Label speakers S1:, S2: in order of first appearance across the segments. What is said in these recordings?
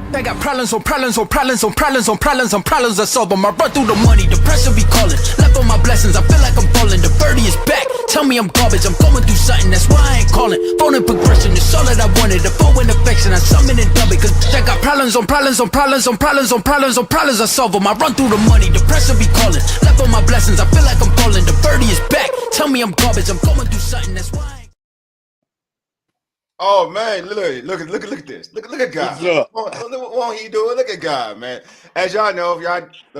S1: They got problems on problems on problems on problems on problems on problems I solve them. I run through the money, the pressure be calling. Left on my blessings, I feel like I'm falling. The birdie is back, tell me I'm garbage. I'm going through something, that's why I ain't calling. Phone in progression, it's all that I wanted. The phone in affection, I summon and dub it. Cause they got problems on problems on problems on problems on problems on problems I solve them. I run through the money, the pressure be calling. Left on my blessings, I feel like I'm falling. The birdie is back, tell me I'm garbage. I'm going through something, that's why I ain't.
S2: Oh man, look at this. Look at God. What he doing? Look at God, man. As y'all know,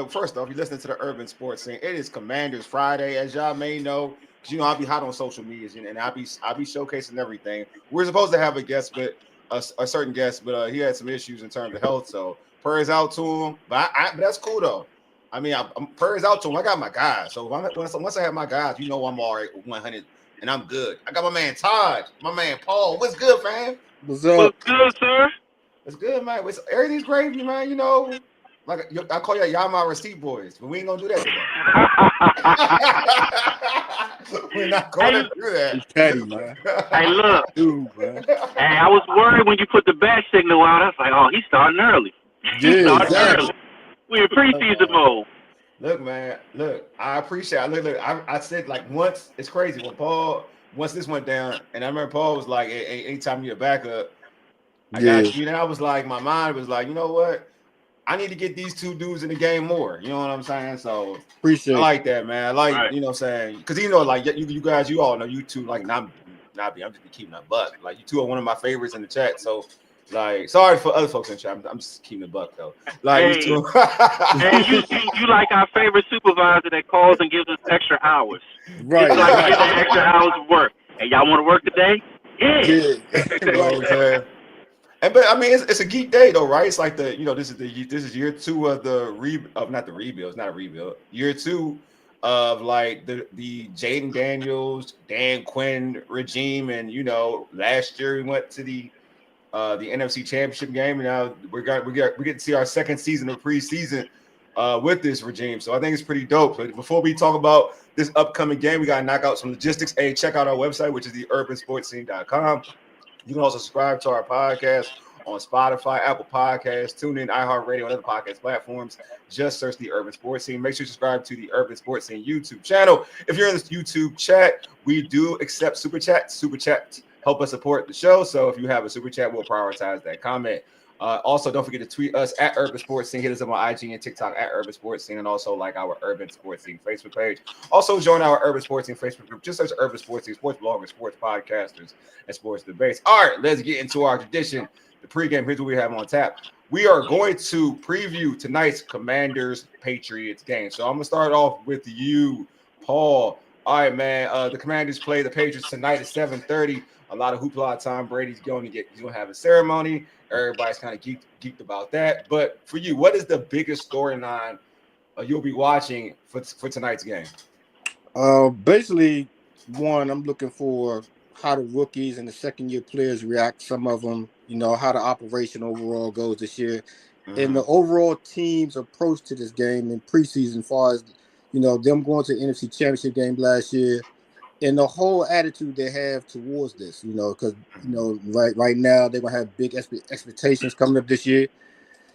S2: first off, you listening to the Urban Sports Scene. It is Commanders Friday, as y'all may know, because you know I'll be hot on social media and I'll be showcasing everything. We're supposed to have a guest, but a certain guest, but he had some issues in terms of health, so prayers out to him. But that's cool though. I mean, I'm prayers out to him. I got my guys, so once I have my guys, you know I'm all right with 100. And I'm good. I got my man Taj, my man Paul. What's good, fam?
S3: What's up?
S4: What's good, sir?
S2: It's good, man. Everything's gravy, man. You know, like I call y'all my receipt boys, but we ain't gonna do that today. We're not gonna do that.
S3: It's petty, man.
S4: Hey, look.
S3: Dude, man.
S4: Hey, I was worried when you put the bat signal out. I was like, oh, he's starting early.
S3: Yeah, exactly.
S4: We're in preseason mode.
S2: Look, man. Look, I appreciate it. Look. I said like once. It's crazy when once this went down, and I remember Paul was like, hey, anytime you're a backup, I got you. And I was like, my mind was like, you know what? I need to get these two dudes in the game more. You know what I'm saying? So
S3: appreciate
S2: I like that, man. I like, right. You know what I'm saying? Because you know, like you guys, you all know you two, like I'm just keeping a buck. Like you two are one of my favorites in the chat. So like, sorry for other folks in the chat. I'm just keeping a buck though. Like
S4: hey, you like our favorite supervisor that calls and gives us extra hours.
S3: Right.
S4: It's like giving extra hours of work. Hey, y'all want to work today? Yeah.
S2: You know what I'm saying? But I mean, it's a geek day though, right? It's like this is year 2 of not the rebuild. It's not a rebuild. Year 2 of like the Jayden Daniels, Dan Quinn regime, and you know, last year we went to the NFC Championship game, and now we get to see our second season of preseason with this regime. So I think it's pretty dope. But before we talk about this upcoming game, we got to knock out some logistics. Hey, check out our website, which is theurbansportscene.com. You can also subscribe to our podcast on Spotify, Apple Podcasts, TuneIn, iHeartRadio, and other podcast platforms. Just search The Urban Sports Scene. Make sure you subscribe to the Urban Sports Scene YouTube channel. If you're in this YouTube chat, we do accept Super Chats. Super Chats help us support the show. So if you have a Super Chat, we'll prioritize that comment. Also, don't forget to tweet us at Urban Sports Scene. Hit us up on IG and TikTok at Urban Sports Scene, and also like our Urban Sports Scene Facebook page. Also, join our Urban Sports Scene Facebook group. Just search Urban Sports Scene, sports bloggers, sports podcasters, and sports debates. All right, let's get into our tradition. The pregame. Here's what we have on tap. We are going to preview tonight's Commanders Patriots game. So I'm gonna start off with you, Paul. All right, man. The Commanders play the Patriots tonight at 7:30. A lot of hoopla. Tom Brady's going to have a ceremony. Everybody's kind of geeked about that. But for you, what is the biggest storyline you'll be watching for tonight's game?
S3: Basically, one, I'm looking for how the rookies and the second-year players react. Some of them, you know, how the operation overall goes this year. Mm-hmm. And the overall team's approach to this game in preseason, as far as, you know, them going to the NFC Championship game last year, and the whole attitude they have towards this, you know, because, you know, right now they're going to have big expectations coming up this year.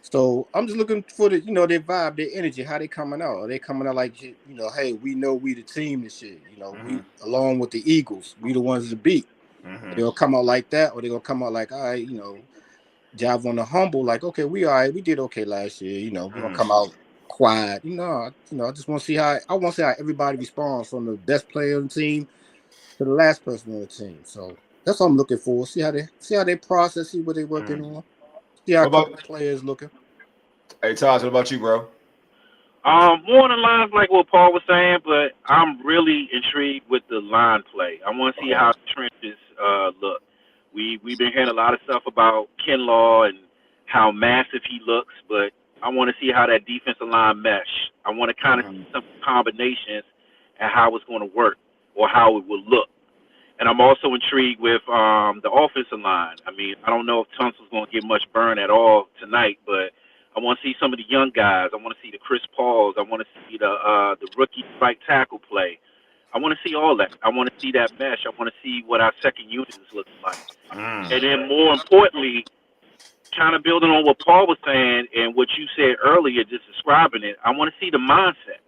S3: So I'm just looking for their vibe, their energy, how they coming out. Are they coming out like, you know, hey, we know we the team this year, you know, we along with the Eagles, we the ones to beat. They'll come out like that, or they're going to come out like, all right, you know, job on the humble, like, okay, we all right, we did okay last year, you know, we're going to come out quiet. I just want to see how everybody responds, from the best player on the team to the last person on the team. So that's what I'm looking for. See how they process, see what they're working on. See how the players looking.
S2: Hey, Taj, what about you, bro?
S4: More on the lines like what Paul was saying, but I'm really intrigued with the line play. I want to see how the trenches look. We've been hearing a lot of stuff about Kinlaw and how massive he looks, but I want to see how that defensive line mesh. I want to kind of see some combinations and how it's going to work or how it will look. And I'm also intrigued with the offensive line. I mean, I don't know if Tunsil's going to get much burn at all tonight, but I want to see some of the young guys. I want to see the Chris Pauls. I want to see the rookie right tackle play. I want to see all that. I want to see that mesh. I want to see what our second unit is looking like. And then more importantly, kind of building on what Paul was saying and what you said earlier, just describing it, I want to see the mindset.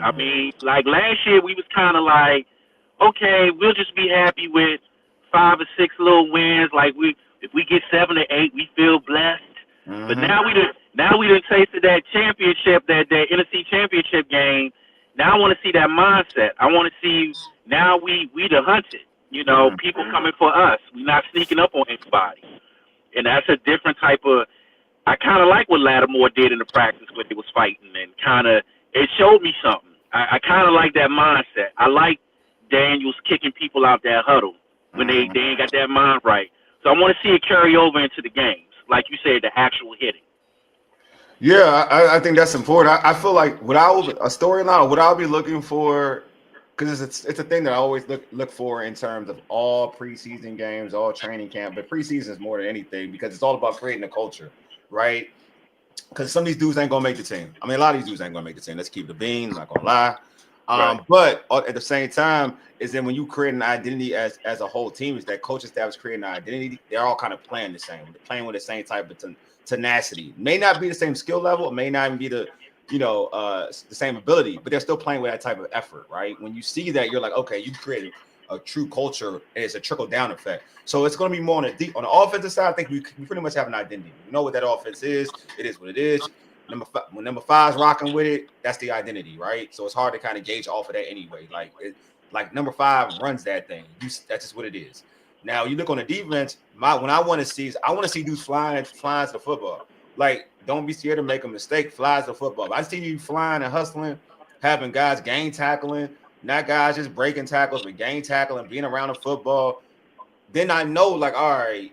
S4: I mean, like last year, we was kind of like, okay, we'll just be happy with 5 or 6 little wins. Like if we get 7 or 8, we feel blessed. But now we done tasted that championship, that NFC championship game. Now I want to see that mindset. I want to see now we the hunted. You know, people coming for us. We're not sneaking up on anybody. And that's a different type of. I kind of like what Lattimore did in the practice when he was fighting, and kind of it showed me something. I kind of like that mindset. I like Daniels kicking people out that huddle when they ain't got that mind right. So I want to see it carry over into the games, like you said, the actual hitting.
S2: Yeah, I think that's important. I feel like what I'll be looking for, because it's a thing that I always look for in terms of all preseason games, all training camp, but preseason is more than anything because it's all about creating a culture, right? Because some of these dudes ain't gonna make the team. I mean, a lot of these dudes ain't gonna make the team. Let's keep the beans, not gonna lie.
S4: Right.
S2: But at the same time, is then when you create an identity as a whole team, is that coaching staff is creating an identity. They're all kind of playing the same. They're playing with the same type of tenacity. May not be the same skill level, it may not even be the same ability, but they're still playing with that type of effort, right? When you see that, you're like, okay, you created a true culture, and it's a trickle down effect. So it's going to be more on the offensive side. I think we pretty much have an identity. We know what that offense is. It is what it is. When number 5's rocking with it, that's the identity, right? So it's hard to kind of gauge off of that anyway. Like number 5 runs that thing. That's just what it is. Now you look on the defense. When I want to see dudes flying to the football. Like, don't be scared to make a mistake. Flies the football. I see you flying and hustling, having guys game tackling, not guys just breaking tackles, but game tackling, being around the football. Then I know, like, all right,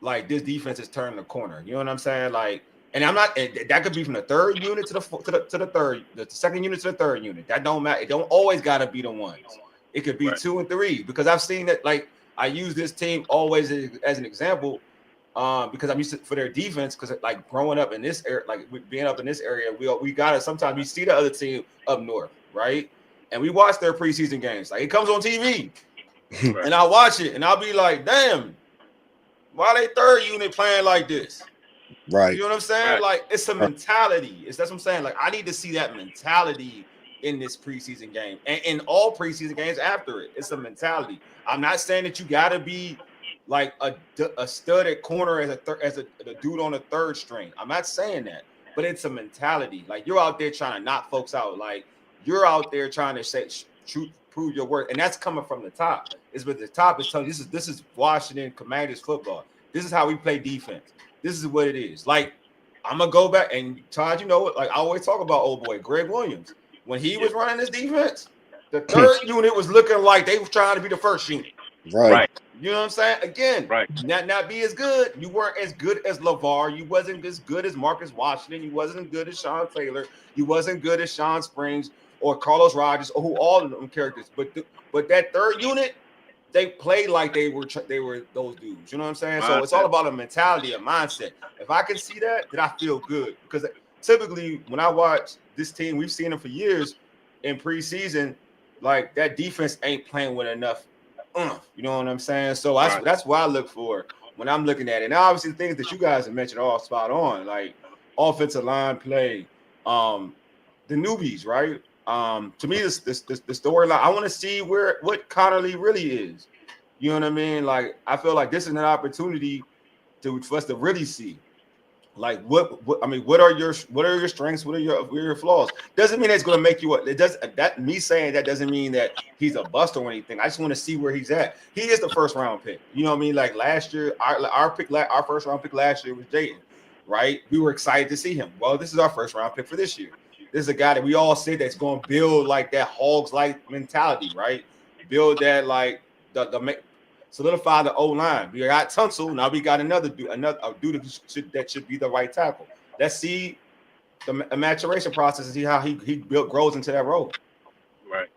S2: like this defense is turning the corner. You know what I'm saying? Like, and I'm not. That could be from the third unit to the second unit to the third unit. That don't matter. It don't always gotta be the ones. It could be 2 and 3 because I've seen that. Like, I use this team always as an example. Because I'm used to for their defense, because like growing up in this area, like being up in this area, we gotta sometimes we see the other team up north, right? And we watch their preseason games. Like, it comes on TV, and I watch it, and I'll be like, damn, why they third unit playing like this?
S3: Right.
S2: You know what I'm saying?
S4: Right.
S2: Like, it's a mentality. That's what I'm saying. Like, I need to see that mentality in this preseason game and in all preseason games after it. It's a mentality. I'm not saying that you gotta be like a stud at corner as a dude on the third string. I'm not saying that, but it's a mentality. Like, you're out there trying to knock folks out. Like, you're out there trying to prove your worth, and that's coming from the top. It's with the top is telling you this is Washington Commanders football. This is how we play defense. This is what it is. Like, I'm gonna go back and Todd, you know what? Like, I always talk about old boy Greg Williams when he was running this defense. The third unit was looking like they were trying to be the first unit.
S3: Right.
S2: You know what I'm saying? Again,
S4: Right.
S2: not be as good. You weren't as good as LeVar. You wasn't as good as Marcus Washington. You wasn't as good as Sean Taylor. You wasn't good as Sean Springs or Carlos Rogers or who all of them characters. But that third unit, they played like they were those dudes. You know what I'm saying? So it's all about a mentality, a mindset. If I can see that, then I feel good. Because typically when I watch this team, we've seen them for years in preseason, like that defense ain't playing with enough. You know what I'm saying? So that's what I look for when I'm looking at it. And obviously the things that you guys have mentioned are all spot on, like offensive line play, the newbies, right? To me, this the storyline, I want to see what Connerly really is. You know what I mean? Like, I feel like this is an opportunity for us to really see. Like, what are your strengths? What are your flaws? Doesn't mean it's going to make you what it does. That me saying that doesn't mean that he's a bust or anything. I just want to see where he's at. He is the first round pick. You know what I mean? Like last year, our first round pick last year was Jayden, right? We were excited to see him. Well, this is our first round pick for this year. This is a guy that we all said that's going to build like that Hogs like mentality, right? Build that like the solidify the O-line. We got Tunsil. Now we got another dude that should be the right tackle. Let's see the maturation process and see how he grows into that role.
S4: Right.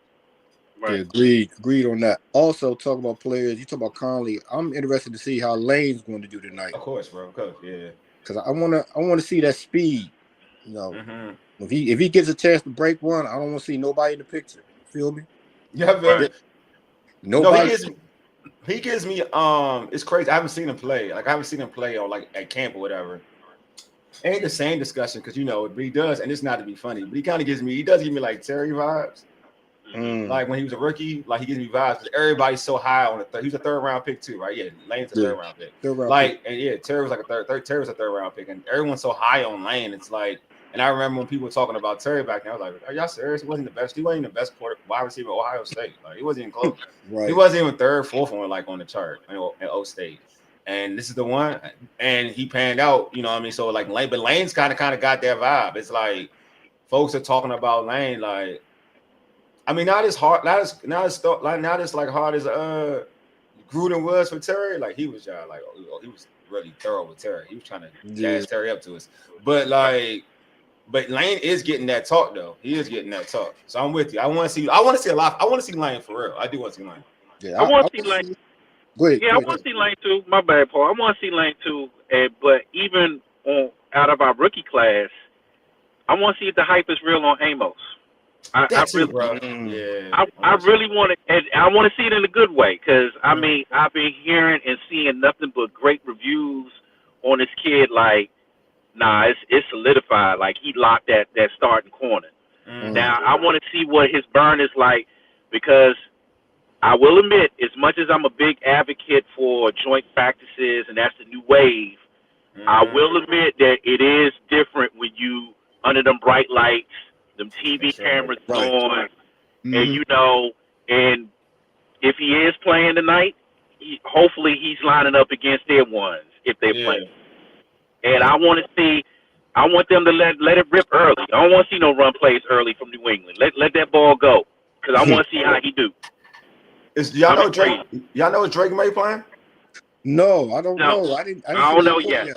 S3: Yeah, agreed on that. Also, talk about players. You talk about Conley. I'm interested to see how Lane's going to do tonight.
S2: Of course, bro. Of course, yeah.
S3: Because I want to see that speed. You know, if he gets a chance to break one, I don't want to see nobody in the picture. Feel me?
S2: Yeah,
S3: nobody.
S2: He gives me it's crazy. I haven't seen him play. Like I haven't seen him play on like at camp or whatever. Ain't the same discussion because but he does, and it's not to be funny, but he does give me like Terry vibes. Like when he was a rookie, like he gives me vibes because everybody's so high on the third. He was a third round pick too, right? Yeah, Lane's a third round pick. Terry was like Terry was a third round pick, and everyone's so high on Lane. It's like, and I remember when people were talking about Terry back then, I was like, "Are y'all serious? He wasn't the best. He wasn't the best wide receiver at Ohio State. Like he wasn't even close. He wasn't even third, fourth one like on the chart at O State." And this is the one, and he panned out. You know what I mean? So like Lane, but Lane's kind of got that vibe. It's like folks are talking about Lane like. I mean, not as hard, not as like hard as Gruden was for Terry. Like he was he was really thorough with Terry. He was trying to gas Terry up to us. But Lane is getting that talk though. He is getting that talk. So I'm with you. I want to see a lot. I want to see Lane for real. I do want to see Lane.
S4: Yeah, I want to see Lane. I want to see Lane too. My bad, Paul. I want to see Lane too. But even out of our rookie class, I want to see if the hype is real on Amos. I really want it, and I want to see it in a good way because I mean I've been hearing and seeing nothing but great reviews on this kid. Like, nah, it's solidified. Like he locked that starting corner. Now I want to see what his burn is like because I will admit, as much as I'm a big advocate for joint practices and that's the new wave, I will admit that it is different when you under them bright lights. Them TV cameras on, and if he is playing tonight, hopefully he's lining up against their ones if they're playing. And I want them to let it rip early. I don't want to see no run plays early from New England. Let that ball go because I want to see how he do.
S2: Y'all know Drake? Y'all know Drake May playing?
S3: No, I don't know. I don't know yet.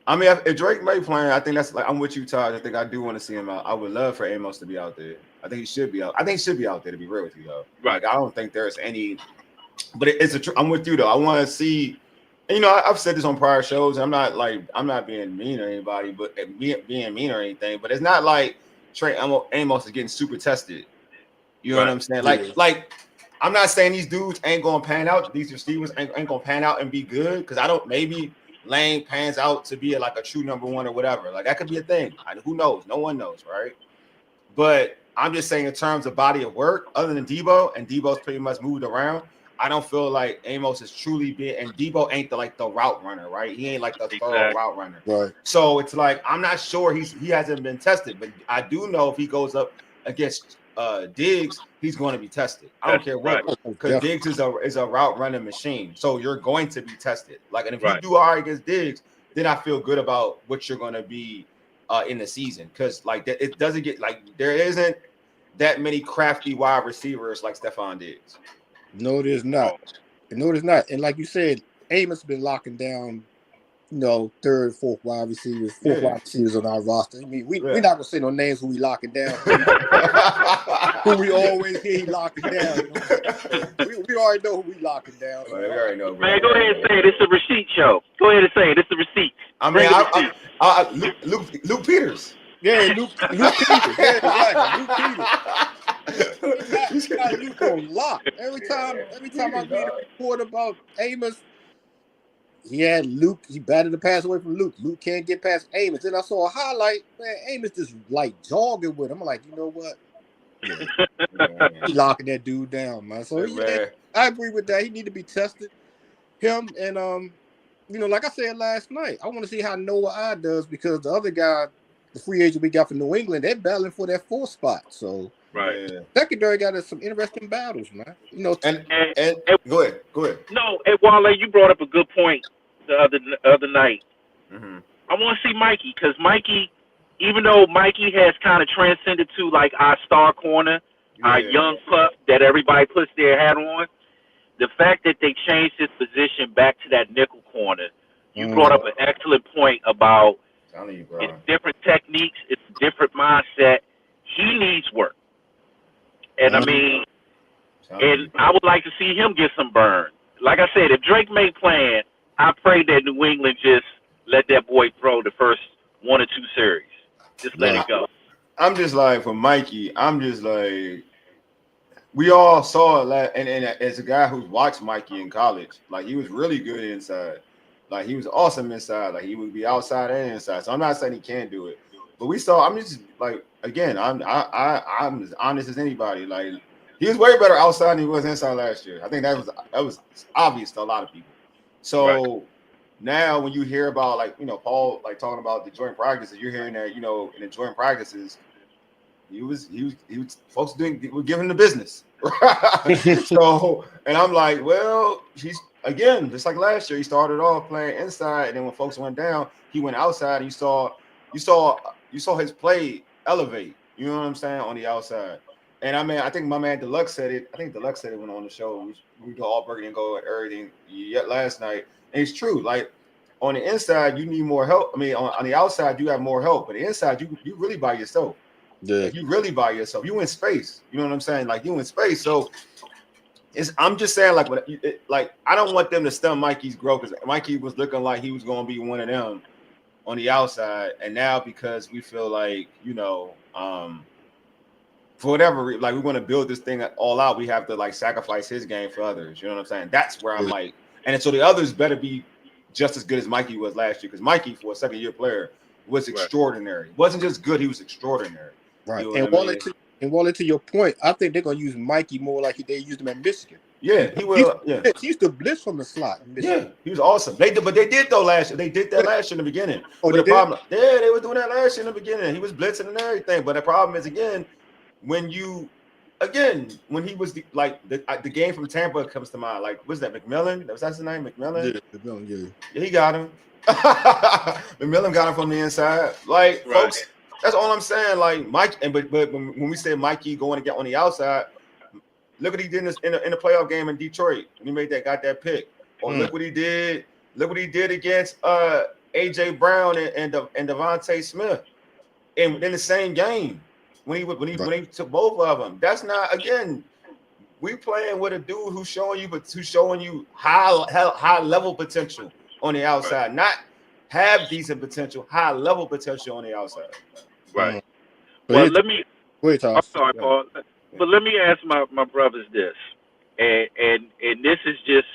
S2: I mean, if Drake May playing, I think that's like I'm with you, Taj. I think I do want to see him out. I would love for Amos to be out there. I think he should be out. I think he should be out there to be real with you, though. Right. Like, I don't think there's any, but I'm with you though. I want to see. And, I've said this on prior shows. I'm not being mean or anybody, but being mean or anything. But it's not like Trey Amos is getting super tested. You know what I'm saying? Like I'm not saying these dudes ain't gonna pan out. These receivers ain't gonna pan out and be good because I don't maybe. Lane pans out to be like a true number one or whatever. Like that could be a thing. Who knows? No one knows, right? But I'm just saying in terms of body of work, other than Debo, and Debo's pretty much moved around, I don't feel like Amos is truly big. And Debo ain't the route runner, right? He ain't like the thorough route runner. Right. So it's like I'm not sure he hasn't been tested, but I do know if he goes up against Diggs, he's going to be tested. I don't care what, because Diggs is a route running machine. So you're going to be tested. Like, and if you do all right against Diggs, then I feel good about what you're going to be in the season. Because like that, it doesn't get like there isn't that many crafty wide receivers like Stephon Diggs.
S3: No, there's not. And like you said, Amos has been locking down. Third, fourth wide receivers on our roster. I mean, we're not gonna say no names who we locking down. Who we always hear he locking down. We already know who we locking down.
S2: We already know.
S4: Man, go ahead and say it. It's a receipt show. Go ahead and say it. It's a receipt.
S2: I mean, Luke Peters.
S3: Yeah, Luke Peters. Yeah, exactly. Luke Peters. He got Luke on lock. Every time I read a report about Amos. He had Luke. He batted the pass away from Luke. Luke can't get past Amos. Then I saw a highlight. Man, Amos just like jogging with him. I'm like, you know what? He locking that dude down, man. So I agree with that. He need to be tested. Him and like I said last night, I want to see how Noah I does because the other guy, the free agent we got from New England, they're battling for that 4th spot. So secondary got some interesting battles, man.
S2: And go ahead.
S4: No, and Wale, you brought up a good point the other night.
S2: Mm-hmm.
S4: I want to see Mikey because Mikey, even though Mikey has kind of transcended to like our star corner, our young pup that everybody puts their hat on, the fact that they changed his position back to that nickel corner, you brought up an excellent point about it's different techniques, it's a different mindset. He needs work. And I mean, and I would like to see him get some burn. Like I said, if Drake May playing, I pray that New England just let that boy throw the first 1 or 2 series. Just let it go.
S2: I'm just like, for Mikey, I'm just like, we all saw that, and as a guy who's watched Mikey in college, like he was really good inside. Like he was awesome inside. Like he would be outside and inside. So I'm not saying he can't do it, but we saw. I'm just like again, I'm as honest as anybody. Like he was way better outside than he was inside last year. I think that was obvious to a lot of people. So now when you hear about like Paul like talking about the joint practices, you're hearing that in the joint practices. He was folks were giving the business. So, and I'm like, well, he's again, just like last year, he started off playing inside, and then when folks went down, he went outside. And you saw his play elevate. You know what I'm saying, on the outside. And I mean, I think my man Deluxe said it. I think Deluxe said it when on the show. We go all burgundy and go and everything yet last night. And it's true. Like on the inside, you need more help. I mean, on the outside, you have more help, but the inside, you really by yourself.
S3: Yeah,
S2: like, you really by yourself. You in space. You know what I'm saying? Like you in space. So I'm just saying, like I don't want them to stem Mikey's growth because Mikey was looking like he was going to be one of them on the outside, and now because we feel like for whatever reason, like we want to build this thing all out, we have to like sacrifice his game for others. You know what I'm saying? That's where I'm like, and so the others better be just as good as Mikey was last year because Mikey, for a second-year player, was extraordinary. Wasn't just good; he was extraordinary.
S3: Right.
S2: You know
S3: And Wole, to your point, I think they're gonna use Mikey more like they used him at Michigan.
S2: Yeah, he will.
S3: He used to blitz from the slot.
S2: Yeah, he was awesome. They did though last year. They did that last year in the beginning.
S3: Oh,
S2: but the problem, they were doing that last year in the beginning. He was blitzing and everything. But the problem is when he was the game from Tampa comes to mind. Like, what's that? McMillan? That's his name, McMillan.
S3: Yeah, McMillan.
S2: Yeah, he got him. McMillan got him from the inside. Like, folks. That's all I'm saying. Like Mike, but when we say Mikey going to get on the outside, look what he did in the playoff game in Detroit when he got that pick. Or look what he did. Look what he did against AJ Brown and Devontae Smith in the same game when he took both of them. That's not we playing with a dude who's showing you high level potential on the outside, not have decent potential, high level potential on the outside.
S4: Right. Well, let me.
S3: Wait,
S4: I'm sorry, Paul. But let me ask my brothers this, and this is just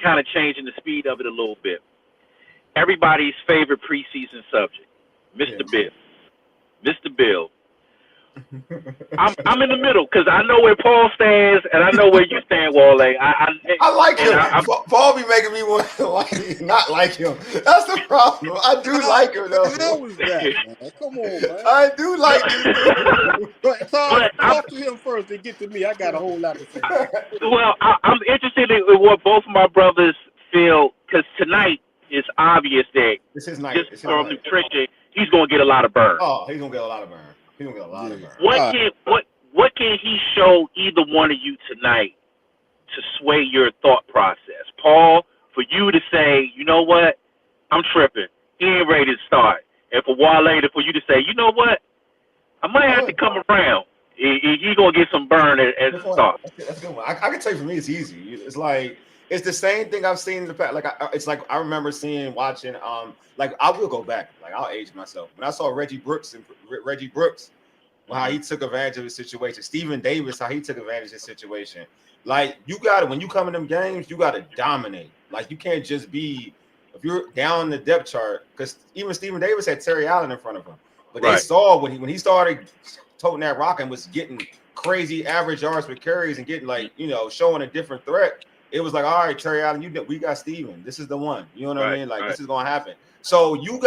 S4: kind of changing the speed of it a little bit. Everybody's favorite preseason subject, Mr. Bill. Mr. Bill. I'm in the middle because I know where Paul stands and I know where you stand, Wole.
S2: I like him. Paul be making me want to not like him. That's the problem. I do like him though.
S3: How was that, man? Come on, man.
S2: I do like him.
S3: But talk to him first and get to me. I got a whole lot to say.
S4: Well, I'm interested in what both of my brothers feel because tonight it's obvious that
S2: this is nice.
S4: Just from nutrition, he's going to get a lot of burn.
S2: Oh, he's going to get a lot of burn. He's going to get a lot of burn.
S4: What can he show either one of you tonight to sway your thought process? Paul, for you to say, you know what, I'm tripping. He ain't ready to start. And for Wole, for you to say, you know what, I might have to come around. He's going to get some burn as a start.
S2: That's a good one. I can tell you for me, it's easy. It's like, it's the same thing I've seen in the past. Like, it's like I remember watching, like I will go back. Like I'll age myself. When I saw Reggie Brooks, how he took advantage of his situation. Stephen Davis, how he took advantage of his situation. Like when you come in them games, you got to dominate. Like you can't just be, if you're down the depth chart, because even Stephen Davis had Terry Allen in front of him. But they saw when he started toting that rock and was getting crazy average yards per carries and getting showing a different threat. It was like, all right, Terry Allen, we got Steven. This is the one. You know what I mean? Like, this is going to happen. So you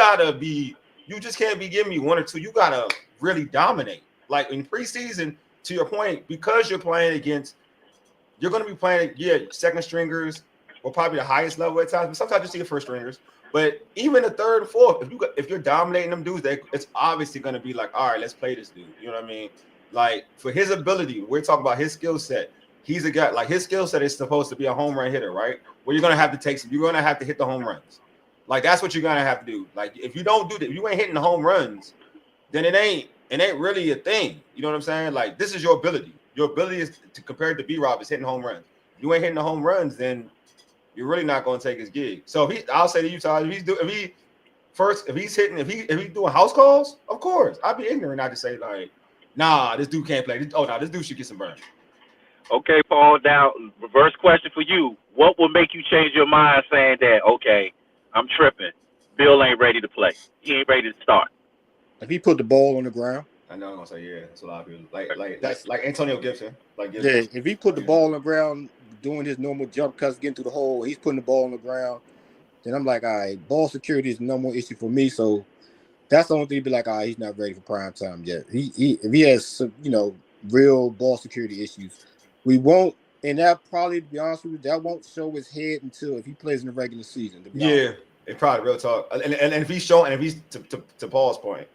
S2: just can't be giving me one or two. You got to really dominate. Like in preseason, to your point, because you're going to be playing, second stringers or probably the highest level at times, but sometimes you see the first stringers. But even the third and fourth, if you're dominating them dudes, it's obviously going to be like, all right, let's play this dude. You know what I mean? Like for his ability, we're talking about his skill set. He's a guy, like his skill set is supposed to be a home run hitter, right? Where you're going to have to you're going to have to hit the home runs. Like that's what you're going to have to do. Like if you don't do that, if you ain't hitting the home runs, then it ain't really a thing. You know what I'm saying? Like this is your ability. Your ability is to compare it to B-Rob is hitting home runs. If you ain't hitting the home runs, then you're really not going to take his gig. So I'll say to you, Taj, if he's doing house calls, of course, I'd be ignorant not to say like, nah, this dude can't play. This dude should get some burn.
S4: Okay, Paul. Now, reverse question for you: what will make you change your mind, saying that okay, I'm tripping? Bill ain't ready to play. He ain't ready to start.
S3: If he put the ball on the ground,
S2: I know I'm gonna say yeah. That's a lot of people like that's like Antonio Gibson. Like
S3: yeah,
S2: Gibson.
S3: if he put the ball on the ground, doing his normal jump cuts, getting through the hole, he's putting the ball on the ground, then I'm like, all right, ball security is no more issue for me. So that's the only thing. Be like, all right, he's not ready for prime time yet. He if he has some, real ball security issues, we won't. And that probably, to be honest with you, that won't show his head until if he plays in the regular season. To be honest.
S2: Yeah, it probably real talk. And if he's showing, and if he's to Paul's point,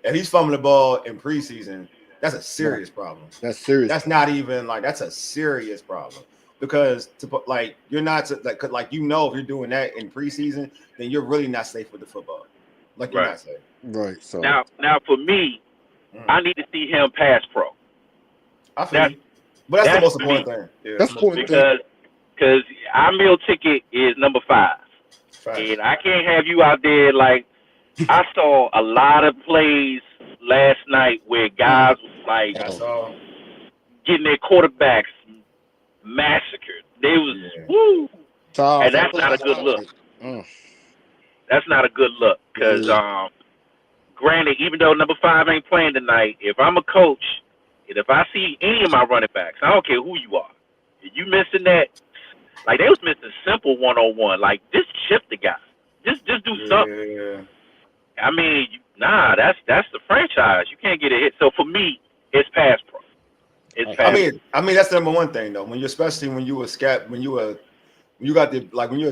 S2: if he's fumbling the ball in preseason, that's a serious problem.
S3: That's serious.
S2: That's not even like that's a serious problem because you're not if you're doing that in preseason, then you're really not safe with the football. Like you're not safe.
S3: Right. So
S4: Now for me, I need to see him pass pro.
S2: I feel you. But that's the most important thing. Yeah,
S3: that's important
S4: because our meal ticket is number 5. And I can't have you out there like I saw a lot of plays last night where guys was like getting their quarterbacks massacred. They was woo, and that's not a good look. That's not a good look because granted, even though number 5 ain't playing tonight, if I'm a coach and if I see any of my running backs, I don't care who you are, if you missing that, like they was missing simple 1-on-1, like just chip the guy, just do something.
S2: Yeah.
S4: I mean, that's the franchise. You can't get a hit. So for me, it's pass pro. It's pass.
S2: I mean that's the number one thing though. When you're a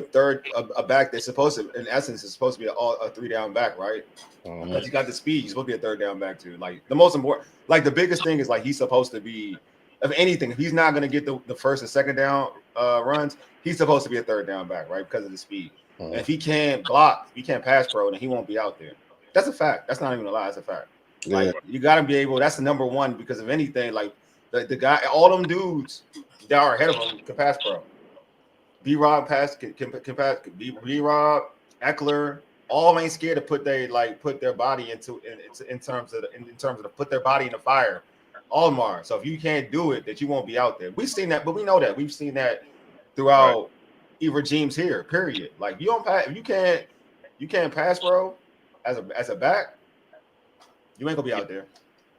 S2: third a back that's supposed to, in essence, is supposed to be a 3-down back, right? Because you got the speed, you're supposed to be a 3rd down back too. Like the most important, like the biggest thing is like he's supposed to be, if anything, if he's not going to get the first and second down runs, he's supposed to be a 3rd down back, right? Because of the speed. And if he can't block, if he can't pass pro, then he won't be out there. That's a fact. That's not even a lie. That's a fact. Like you got to be able. That's the number one because of anything. Like the guy, all them dudes that are ahead of him can pass pro. B-Rob can pass. B-Rob, Eckler, all ain't scared to put their body in terms of put their body in the fire. All them are. So if you can't do it, that you won't be out there. We've seen that, but we know that we've seen that throughout regimes here. Period. Like you don't pass. If you can't pass, bro, as a back, you ain't gonna be out there.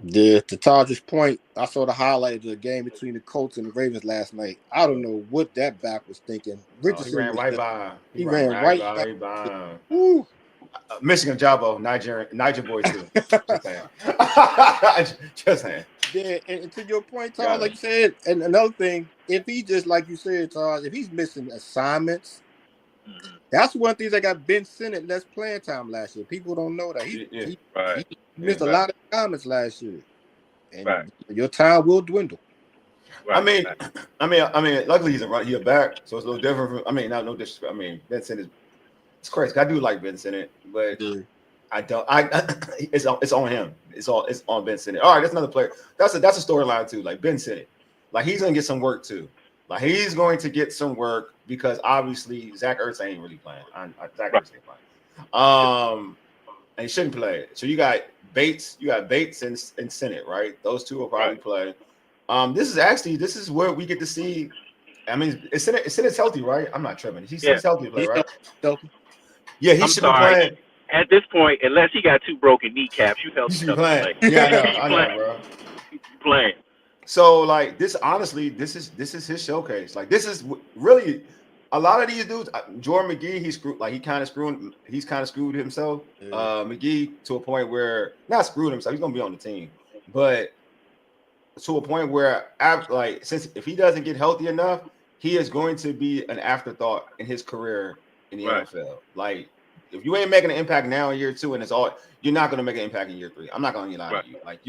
S3: Yeah, to Taj's point, I saw the highlight of the game between the Colts and the Ravens last night. I don't know what that back was thinking.
S2: Richardson ran right by.
S3: He ran right by.
S2: Woo. Michigan Jabo, Niger boy too. Just saying.
S3: Yeah, and to your point, Taj, like you said, and another thing, if he just like you said, Taj, if he's missing assignments, that's one thing that got Ben Sinnott less playing time last year. People don't know that he missed a lot of assignments last year, and your time will dwindle.
S2: Right. I mean, luckily he's a back, so it's a little different. Not no disrespect. Ben Sinnott, it's crazy. I do like Ben Sinnott, but I don't. It's on him. It's on Ben Sinnott. All right, that's another player. That's a storyline too. Like Ben Sinnott, like he's gonna get some work too. Like he's going to get some work because obviously Zach Ertz ain't really playing. Zach Ertz ain't playing. And he shouldn't play. So you got Bates, and Sinnott, right? Those two will probably play. This is where we get to see. I mean, Sinnott's healthy, right? I'm not tripping. He's healthy to play, right? Yeah, he should be playing.
S4: At this point, unless he got 2 broken kneecaps, you healthy to play.
S2: Yeah, I know, bro.
S4: He's playing.
S2: So like this, honestly, this is his showcase. Like this is really a lot of these dudes. Jordan McGee, he's kind of screwed himself. McGee to a point where not screwed himself. He's gonna be on the team, but to a point where if he doesn't get healthy enough, he is going to be an afterthought in his career in the NFL. Like if you ain't making an impact now in year 2, and you're not gonna make an impact in year 3. I'm not gonna lie to you. Like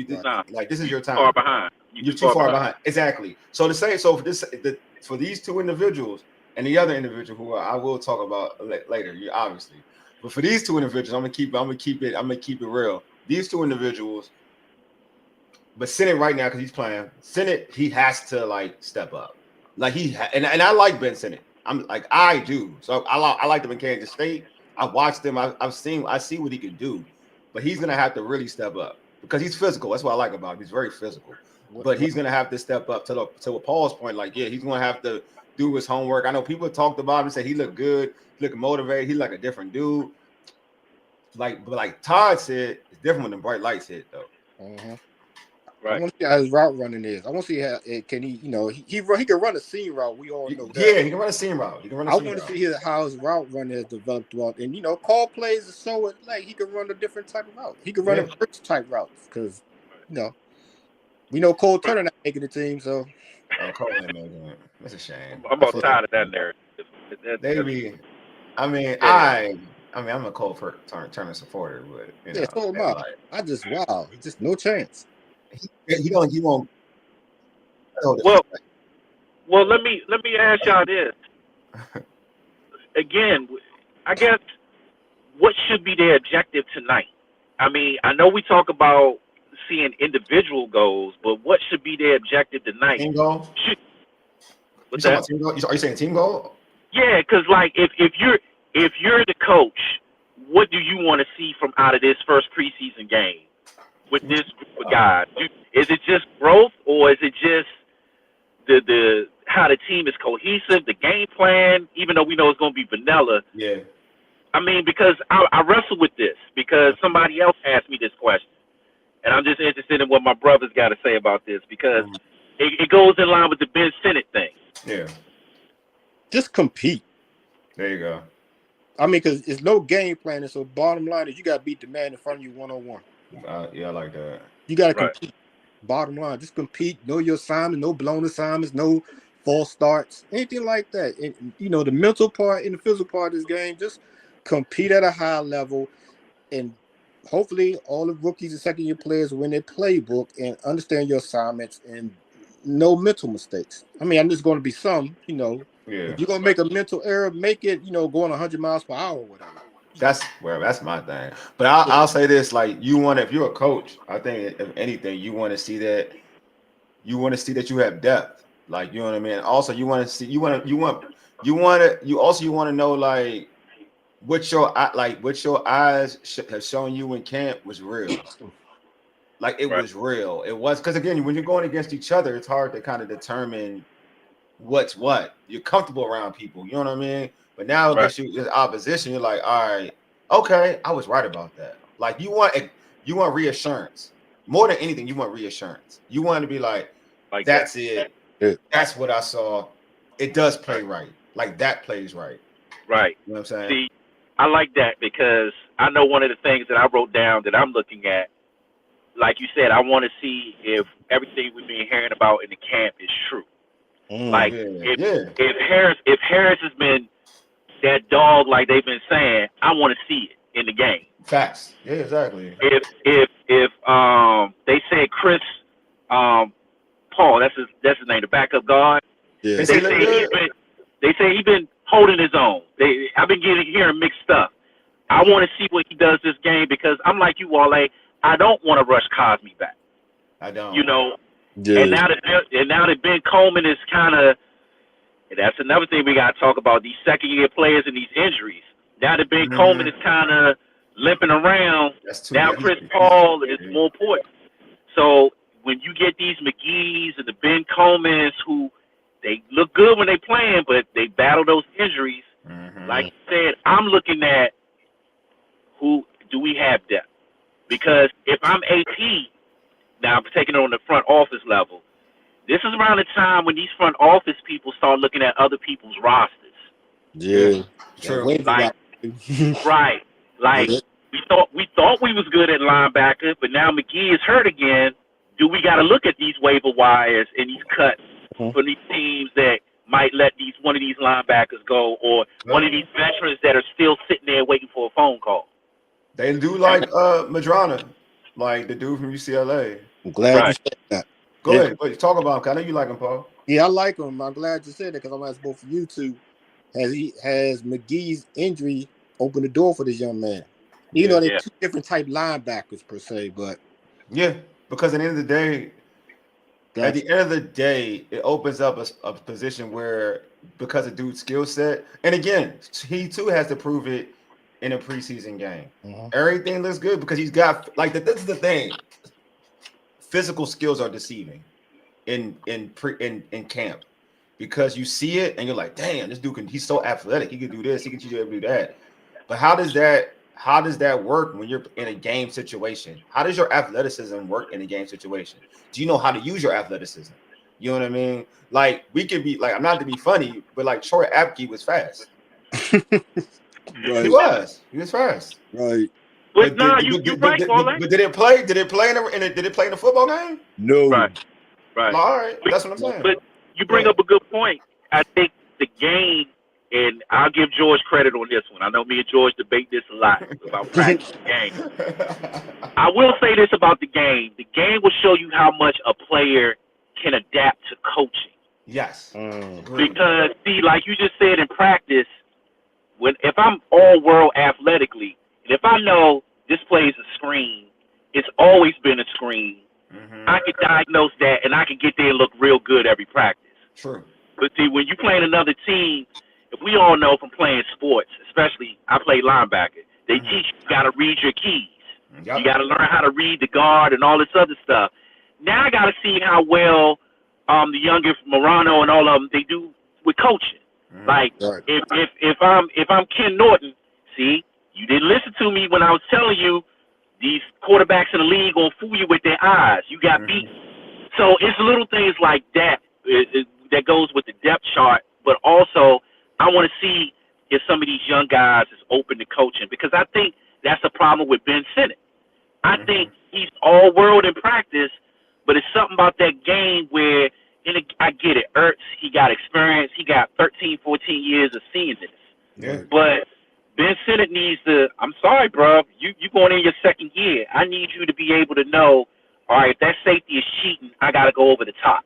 S2: this is your time.
S4: Far behind.
S2: You're too far behind. Exactly. So for these 2 individuals and the other individual who I will talk about later, obviously. But for these 2 individuals, I'm gonna keep it real. These 2 individuals, but Sinnott right now because he's playing. Sinnott, he has to step up. Like and I like Ben Sinnott. I do. So I like him in Kansas State. I watched him. I see what he can do, but he's gonna have to really step up. because he's physical. That's what I like about him. He's very physical. But he's gonna have to step up to Paul's point. Like, yeah, he's gonna have to do his homework. I know people talked about him and said he looked good, he looked motivated, he's like a different dude. But like Todd said, it's different when the bright lights hit, though.
S3: Mm-hmm.
S4: Right.
S3: I want to see how his route running is. I want to see how can he, he can run a seam route. We all know that.
S2: Yeah, he can run a seam route.
S3: I want to see how his route run has developed throughout. And call plays to show it like he can run a different type of route. He can run a Brooks type route because we know Cole Turner not making the team. So
S2: Cole ain't making it. That's a shame.
S4: I'm about tired of that narrative.
S2: Maybe. I'm a Cole Turner supporter, but
S3: so am I. I just just no chance.
S2: He won't.
S4: Well, let me ask y'all this. Again, I guess what should be their objective tonight? I mean, I know we talk about seeing individual goals, but what should be their objective tonight?
S2: Team goal?
S4: What's that?
S2: Team goal? Are you saying team goal?
S4: Yeah, because like if you're the coach, what do you want to see from out of this first preseason game with this group of guys? Is it just growth, or is it just the how the team is cohesive, the game plan? Even though we know it's going to be vanilla.
S2: Yeah.
S4: I mean, because I wrestle with this because somebody else asked me this question, and I'm just interested in what my brother's got to say about this because it goes in line with the Ben Sinnott thing.
S2: Yeah.
S3: Just compete.
S2: There you go.
S3: I mean, because it's no game plan. So bottom line is you got to beat the man in front of you one-on-one.
S2: Yeah, I like that.
S3: You got to compete. Bottom line, just compete. Know your assignment. No blown assignments. No false starts. Anything like that. And, the mental part and the physical part of this game, just compete at a high level. And hopefully all the rookies and second-year players win their playbook and understand your assignments and no mental mistakes. I mean, there's going to be some, If you're going to make a mental error, make it, going 100 miles per hour or whatever.
S2: That's my thing. But I'll say this: like, if you're a coach, I think if anything, you want to see that you have depth. Like, you know what I mean. Also, you want to know like what your eyes have shown you in camp was real. Like, it was real. It was because again, when you're going against each other, it's hard to kind of determine what's what. You're comfortable around people. You know what I mean. But now that there's opposition, you're like, all right, okay, I was right about that. Like, you want reassurance more than anything. You want reassurance. You want to be like that's it. Yeah. That's what I saw. It does play right. Like, that plays right.
S4: Right.
S2: You know what I'm saying?
S4: See, I like that because I know one of the things that I wrote down that I'm looking at. Like you said, I want to see if everything we've been hearing about in the camp is true. If Harris has been that dog like they've been saying, I want to see it in the game.
S2: Facts. Yeah, exactly.
S4: If they say Chris Paul, that's his name, the backup guard. Yeah. They say he's been holding his own. I've been hearing mixed stuff. I want to see what he does this game because I'm like you, Wole. I don't want to rush Cosme back.
S2: I don't.
S4: Yeah. And now that Ben Coleman is kind of, that's another thing we got to talk about, these second-year players and these injuries. Now that Ben Coleman is kind of limping around, now Chris Paul is more important. So when you get these McGee's and the Ben Colemans who they look good when they playing, but they battle those injuries, like you said, I'm looking at who do we have depth. Because if I'm AP, now I'm taking it on the front office level, this is around the time when these front office people start looking at other people's rosters.
S3: Yeah, true.
S4: Right. Like, we thought we was good at linebacker, but now McGee is hurt again. Do we got to look at these waiver wires and these cuts for these teams that might let one of these linebackers go, or one of these veterans that are still sitting there waiting for a phone call?
S2: They do like Madrana, like the dude from UCLA.
S3: I'm glad you said that.
S2: Go ahead, talk about him. I know you like him, Paul.
S3: Yeah, I like him. I'm glad you said that because I'm asking both of you two. Has McGee's injury opened the door for this young man? Even though they're two different type linebackers per se, but
S2: because at the end of the day, it opens up a position where, because of dude's skill set, and again, he too has to prove it in a preseason game. Everything looks good because he's got this is the thing. physical skills are deceiving in camp, because you see it and you're like, damn, this dude he's so athletic. He can do this. He can teach you to do that. But how does that work when you're in a game situation? How does your athleticism work in a game situation? Do you know how to use your athleticism? You know what I mean? Like, we could be like, I'm not to be funny, but like Troy Apke was fast.
S3: Right.
S2: He was fast.
S3: Right.
S4: But no, you're right, Wole.
S2: But did it play? Did it play in the football game?
S3: No.
S4: Right.
S2: All right, that's what I'm saying.
S4: But you bring up a good point. I think the game, and I'll give George credit on this one. I know me and George debate this a lot about practice the game. I will say this about the game. The game will show you how much a player can adapt to coaching.
S2: Yes.
S4: Because, see, like you just said in practice, if I'm all-world athletically, and if I know this play is a screen, it's always been a screen, I can diagnose that, and I can get there and look real good every practice.
S2: True.
S4: But see, when you playing another team, if we all know from playing sports, especially I play linebacker, they teach you got to read your keys.
S2: Yep.
S4: You got to learn how to read the guard and all this other stuff. Now I got to see how well the younger Morano and all of them, they do with coaching. Like, if I'm Ken Norton, see, you didn't listen to me when I was telling you these quarterbacks in the league gonna fool you with their eyes. You got beat. So it's little things like that that goes with the depth chart. But also, I want to see if some of these young guys is open to coaching, because I think that's the problem with Ben Sinnott. I think he's all world in practice, but it's something about that game where, I get it, Ertz, he got experience, he got 13, 14 years of seeing this.
S2: Yeah.
S4: But Ben Sinnott needs to, I'm sorry, bro, you going in your second year. I need you to be able to know, all right, if that safety is cheating, I got to go over the top.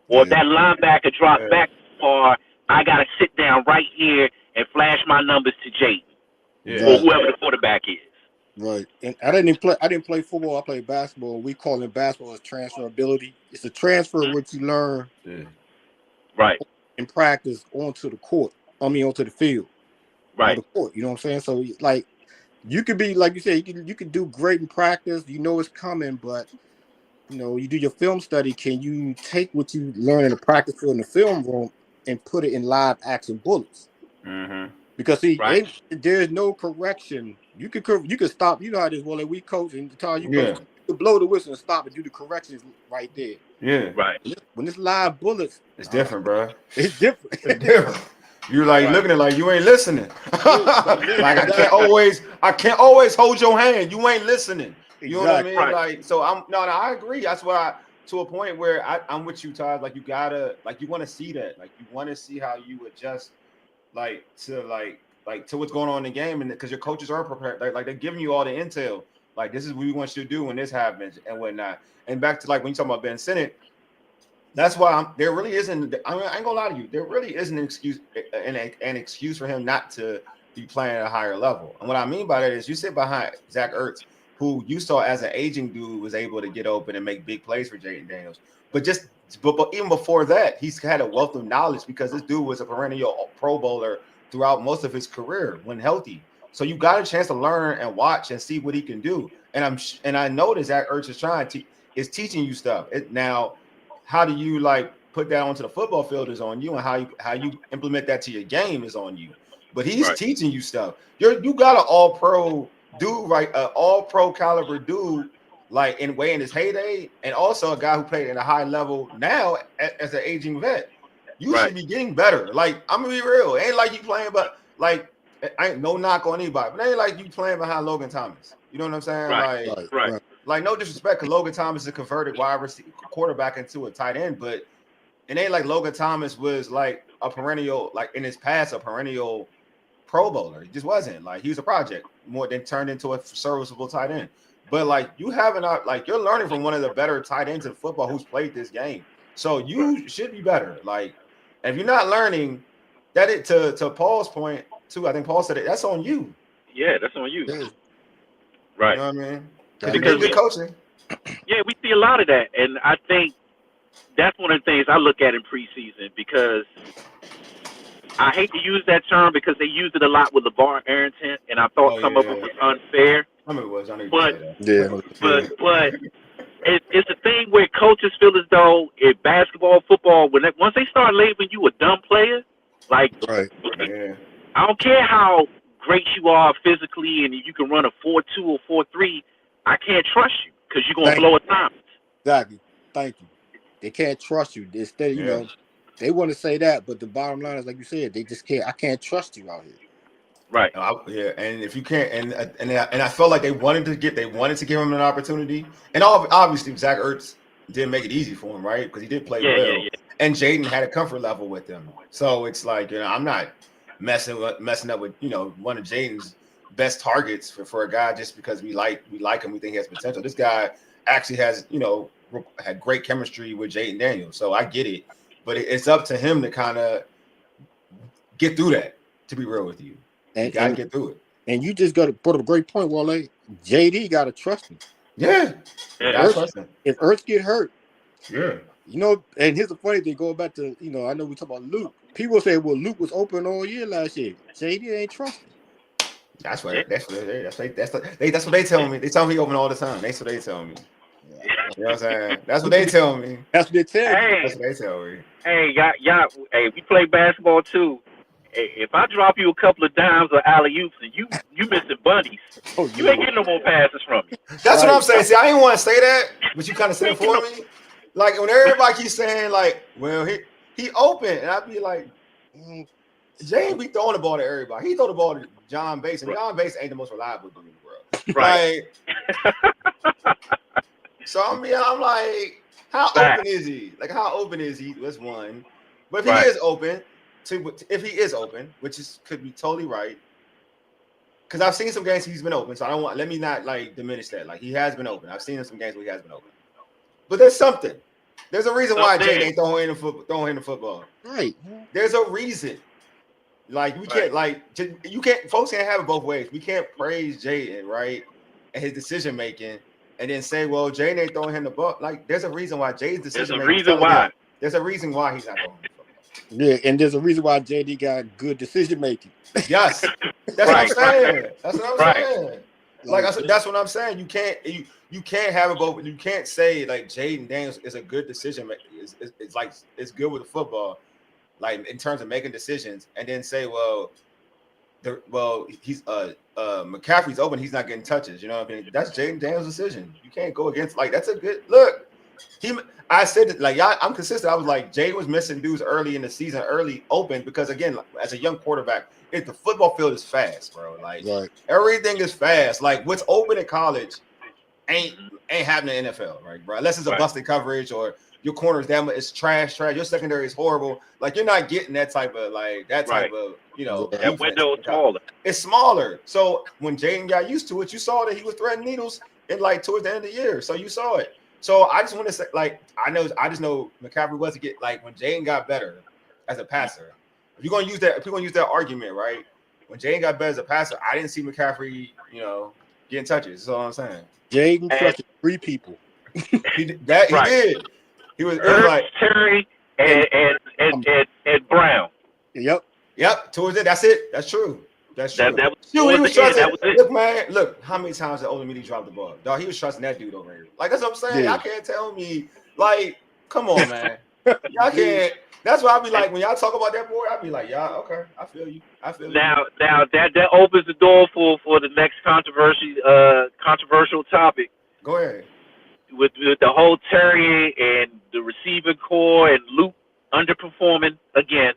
S4: Or if that linebacker drops back far, I got to sit down right here and flash my numbers to Jayden or whoever the quarterback is.
S3: Right. And I didn't play football, I played basketball. We call it basketball as transferability. It's the transfer of what you learn in practice onto the court. Onto the field.
S4: Right.
S3: The court, you know what I'm saying? So like, you could be, like you said, you can do great in practice, you know it's coming, but you do your film study. Can you take what you learn in the practice field in the film room and put it in live action bullets? Because see, there's no correction. You could stop. You know how it is. Well, we coach and Taj, you could blow the whistle and stop and do the corrections right there.
S2: Yeah.
S4: Right.
S3: When it's live bullets,
S2: it's different, bro.
S3: It's different.
S2: It's different. You're like looking at it like you ain't listening. Like I can't always hold your hand. You ain't listening. You know what I mean?
S4: Right.
S2: Like, so I agree. That's why to a point where I'm with you, Todd. Like, you gotta, like, you want to see that. Like, you want to see how you adjust, to what's going on in the game, and because your coaches are prepared, like they're giving you all the intel. Like, this is what we want you to do when this happens and whatnot. And back to like when you talk about Ben Sinnott, that's why there really isn't. I ain't gonna lie to you. There really isn't an excuse for him not to be playing at a higher level. And what I mean by that is, you sit behind Zach Ertz, who you saw as an aging dude was able to get open and make big plays for Jayden Daniels. But even before that, he's had a wealth of knowledge because this dude was a perennial Pro Bowler throughout most of his career when healthy. So you got a chance to learn and watch and see what he can do. And I know that Zach Ertz is teaching you stuff. Now, how do you put that onto the football field is on you, and how you implement that to your game is on you. But he's teaching you stuff. You got an all-pro dude, right? An all-pro caliber dude, in his heyday, and also a guy who played at a high level now as an aging vet. You should be getting better. I'm gonna be real. It ain't like you playing, but I ain't no knock on anybody, but it ain't like you playing behind Logan Thomas. You know what I'm saying?
S4: Right.
S2: No disrespect, because Logan Thomas is a converted wide receiver quarterback into a tight end, but it ain't like Logan Thomas was a perennial, in his past, a perennial Pro Bowler. He just wasn't. He was a project more than turned into a serviceable tight end. But you're learning from one of the better tight ends in football who's played this game. So you should be better. If you're not learning, to Paul's point too, I think Paul said it, that's on you.
S4: Yeah, that's on you.
S2: Yeah.
S4: Right.
S2: You know what I mean?
S4: Because
S2: good coaching.
S4: Yeah, we see a lot of that, and I think that's one of the things I look at in preseason, because I hate to use that term because they used it a lot with LeVar Arrington, and I thought some of it was unfair.
S2: Some of it was.
S4: But it's a thing where coaches feel as though in basketball, football, once they start labeling you a dumb player, like
S3: Right.
S2: Yeah.
S4: I don't care how great you are physically and you can run a 4.2 or 4.3, I can't trust you because you're gonna blow a time.
S3: Exactly. Thank you. They can't trust you. Instead, you know, they want to say that, but the bottom line is, like you said, they just can't. I can't trust you out here.
S4: Right.
S2: Yeah, and if you can't, and I felt like they wanted to give him an opportunity, and obviously Zach Ertz didn't make it easy for him, right? Because he did play well,
S4: Yeah.
S2: and Jayden had a comfort level with him, so it's like, you know, I'm not messing up with, you know, one of Jayden's best targets for a guy just because we like him, we think he has potential. This guy actually has, you know, had great chemistry with Jayden Daniels, so I get it, but it's up to him to kind of get through that. To be real with you. You gotta get through it.
S3: And you just got to put up a great point, Wole. JD got to trust him.
S2: Yeah.
S3: If Ertz get hurt,
S2: yeah.
S3: You know, and here's the funny thing, going back to, you know, I know we talk about Luke. People say, well, Luke was open all year last year. JD ain't trusting.
S2: That's what they tell me. They tell me open all the time. That's what they tell me. You know what I'm saying? That's what they tell me.
S3: That's what they tell you.
S2: That's what they tell me.
S4: Hey, y'all, hey, we play basketball too. Hey, if I drop you a couple of dimes or alley-oops and you missing bunnies, you ain't getting no more passes from me.
S2: That's what I'm saying. See, I didn't want to say that, but you kind of said it for me. Like when everybody keeps saying, like, well, he open, and I'd be like, Jay be throwing the ball to everybody. He throw the ball to John Bates, and John Bates ain't the most reliable dude in the world.
S4: Right.
S2: Like, so I'm like, how open is he? Like, how open is he? That's one. But if he is open, which could be totally right, because I've seen some games he's been open, so let me not like diminish that. Like, he has been open. I've seen him some games where he has been open. But there's something. There's a reason why Jay ain't throwing in the football.
S3: Right.
S2: There's a reason. Like, we can't folks can't have it both ways. We can't praise Jayden, right, and his decision making, and then say, well, Jayden ain't throwing him the ball. Like, there's a reason why Jay's decision making. There's a reason why he's not throwing the football.
S3: Yeah, and there's a reason why JD got good decision making.
S2: Yes, that's what I'm saying. That's what I'm saying. Like, that's what I'm saying. You can't have it both. You can't say like Jayden Daniels is a good decision maker. It's like it's good with the football, like in terms of making decisions, and then say, he's McCaffrey's open. He's not getting touches. You know what I mean? That's Jayden Daniels' decision. You can't go against like that's a good look. I said it like I'm consistent. I was like, Jay was missing dudes early in the season, early open, because again, as a young quarterback, if the football field is fast, bro. Like everything is fast. Like what's open in college ain't happening in the NFL, right, bro? Unless it's a busted coverage or your corners it's trash. Your secondary is horrible. Like you're not getting that type of you know,
S4: that window is smaller.
S2: It's smaller. So when Jayden got used to it, you saw that he was threading needles in like towards the end of the year. So you saw it. So I just want to say, like, I just know McCaffrey was to get like when Jayden got better as a passer. If people gonna use that argument, right? When Jayden got better as a passer, I didn't see McCaffrey, you know, getting touches. That's all I'm saying.
S3: Jayden trusted 3 people.
S2: He did. He was like
S4: Terry and Brown.
S2: Yep. Towards it. That's it. That's true. That's true.
S4: That
S2: he was trusting. Look, man. Look, how many times did Ole Miss dropped the ball? Dog, he was trusting that dude over here. Like that's what I'm saying. Y'all can't tell me. Like, come on, man. Y'all can't. That's why I be like, when y'all talk about that boy, I be like, y'all, okay, I feel you.
S4: Now that opens the door for the next controversial topic.
S2: Go ahead.
S4: With the whole Terry and the receiving core and Luke underperforming again.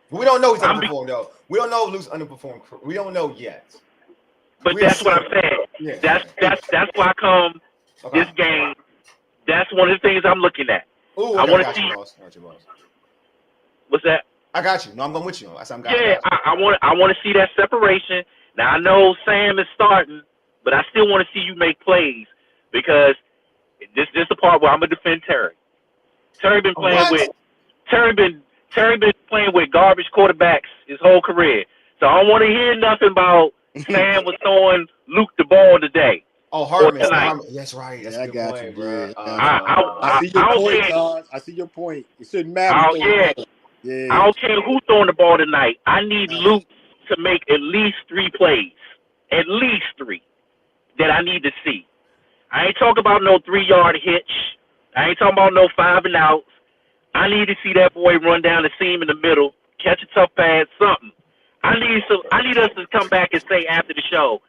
S2: We don't know he's underperformed though. We don't know if Luke's underperformed. We don't know yet.
S4: But that's what I'm saying. Yeah. That's why I come this game. That's one of the things I'm looking at.
S2: Ooh,
S4: I want to see. What's that?
S2: I got you. No, I'm going with you.
S4: I want to see that separation. Now I know Sam is starting, but I still want to see you make plays because this is the part where I'm gonna defend Terry. Terry been playing with garbage quarterbacks his whole career. So I don't want to hear nothing about Sam was throwing Luke the ball today.
S2: Oh, Hartman. That's right. That's a good point, bro.
S3: I see your point, Todd. I see your point. It shouldn't matter.
S4: I don't care who's throwing the ball tonight. I need Luke to make at least 3 plays. At least 3 that I need to see. I ain't talking about no 3-yard hitch. I ain't talking about no 5 and outs. I need to see that boy run down the seam in the middle, catch a tough pass, something. I need us to come back and say after the show,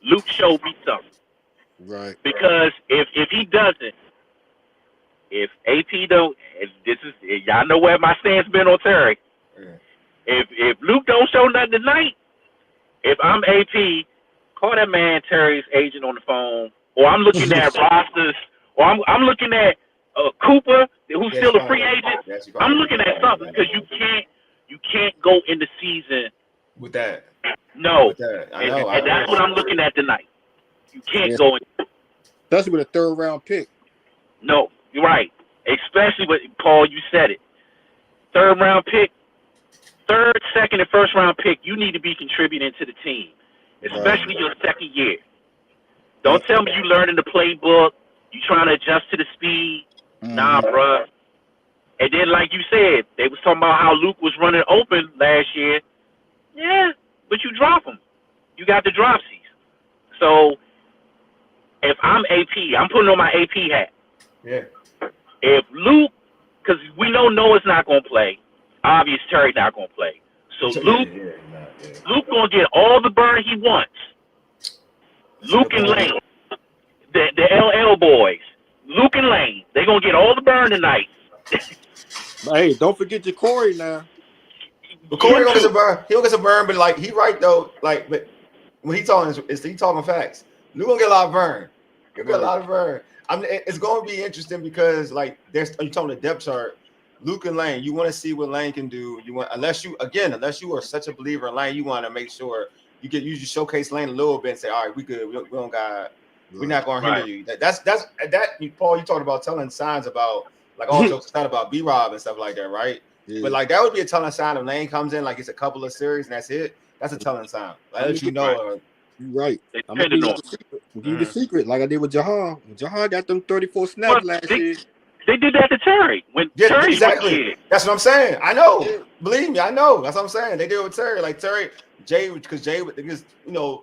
S4: Luke showed me something.
S3: Right.
S4: Because if he doesn't, if AP don't, and this is y'all know where my stance been on Terry.
S2: Yeah.
S4: If Luke don't show nothing tonight, if I'm AP, call that man Terry's agent on the phone, or I'm looking at rosters, or I'm looking at Cooper, who's still a free agent. I'm looking at something because you can't go in the season
S2: with that.
S4: No,
S2: with that. I know.
S4: And that's what I'm looking at tonight. You can't go in.
S3: Especially with a 3rd round pick.
S4: No, you're right. Especially with Paul, you said it. 3rd round pick, 3rd, 2nd, and 1st round pick. You need to be contributing to the team, especially your 2nd year. Don't tell me you learning the playbook. You trying to adjust to the speed. Nah, bruh. And then, like you said, they was talking about how Luke was running open last year. Yeah, but you drop him. You got the dropsies. So if I'm AP, I'm putting on my AP hat.
S2: Yeah.
S4: If Luke, because we know Noah's not going to play. Obvious Terry not going to play. So Luke going to get all the burn he wants. Luke and Lane, the LL boys, Luke and Lane, they're going to get all the burn tonight.
S3: Hey, don't forget your Corey now.
S2: But Corey don't get a burn. He don't get a burn, but like he right though. Like, but when he talking facts. Luke gonna get a lot of burn. He'll get a lot of burn. I mean, it's gonna be interesting because like you talking the depth chart. Luke and Lane, you want to see what Lane can do. You want unless you are such a believer in Lane, you want to make sure you just showcase Lane a little bit and say, all right, we good. We don't got. We're not gonna hinder you. That's Paul. You talked about telling signs about like all jokes aside about B-Rob and stuff like that, right? Yeah. But like that would be a telling sign if Lane comes in like it's a couple of series and that's it. That's a telling sign. Like, let you know.
S3: You're right. I'm gonna give you the secret, like I did with Jahan. Jahan got them 34 snaps last year.
S4: They did that to Terry. Terry
S2: exactly. That's what I'm saying. I know. Yeah. Believe me, I know. That's what I'm saying. They did it with Terry. Like Jay, because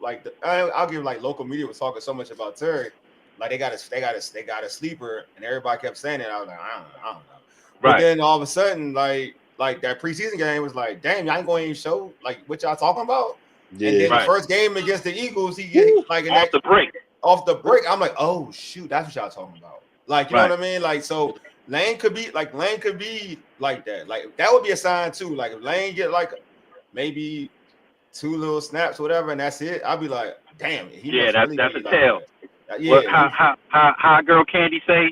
S2: like I'll give like local media was talking so much about Terry. Like they got a sleeper, and everybody kept saying it. I was like, I don't know. Right. But then all of a sudden, like that preseason game was like, damn, I ain't going to even show like what y'all talking about. Yeah. And then the first game against the Eagles, he get like off the break. I'm like, oh shoot, that's what y'all talking about. Like, you know what I mean? Like, so Lane could be like that. Like that would be a sign too. Like if Lane get like maybe 2 little snaps, whatever, and that's it. I'll be like, damn.
S4: That's a tell. How girl Candy say?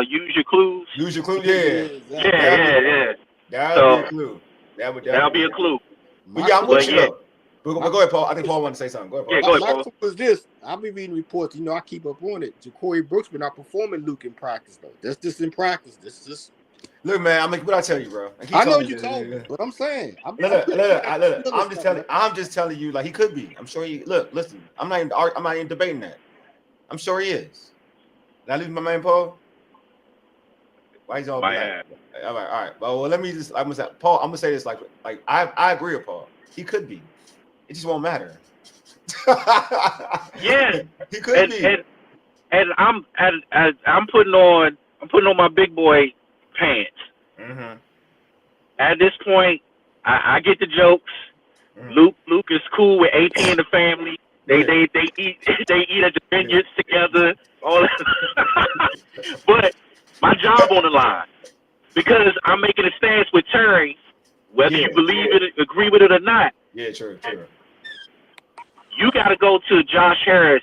S4: Use your clues.
S2: Use your clues.
S4: Yeah.
S2: That'll be a clue.
S4: That'll be a clue.
S2: But yeah, I'm with you though. But go ahead, Paul. I think Paul wanted to say something. Go ahead, Paul.
S4: Yeah, go ahead, Paul.
S3: My clue is this. I'll be reading reports. I keep up on it. Ja'Cory Brooks been not performing Luke in practice though. That's just in practice. This is just.
S2: Look, man. I mean, what I tell you, bro.
S3: I know you told me, but I'm saying. I'm
S2: just telling you, like he could be. I'm sure he. Look, listen. I'm not even debating that. I'm sure he is. Did I leave my man Paul? Why he's all black? All right. Well, let me just. I'm gonna say this like I agree with Paul. He could be. It just won't matter.
S4: Yeah,
S2: he could be.
S4: And I'm putting on my big boy pants. Mm-hmm. At this point, I get the jokes. Mm-hmm. Luke is cool with AT and the family. They eat at the vineyards together. All that. But my job on the line because I'm making a stance with Terry, whether you believe it, agree with it or not.
S2: Yeah, true.
S4: You got to go to Josh Harris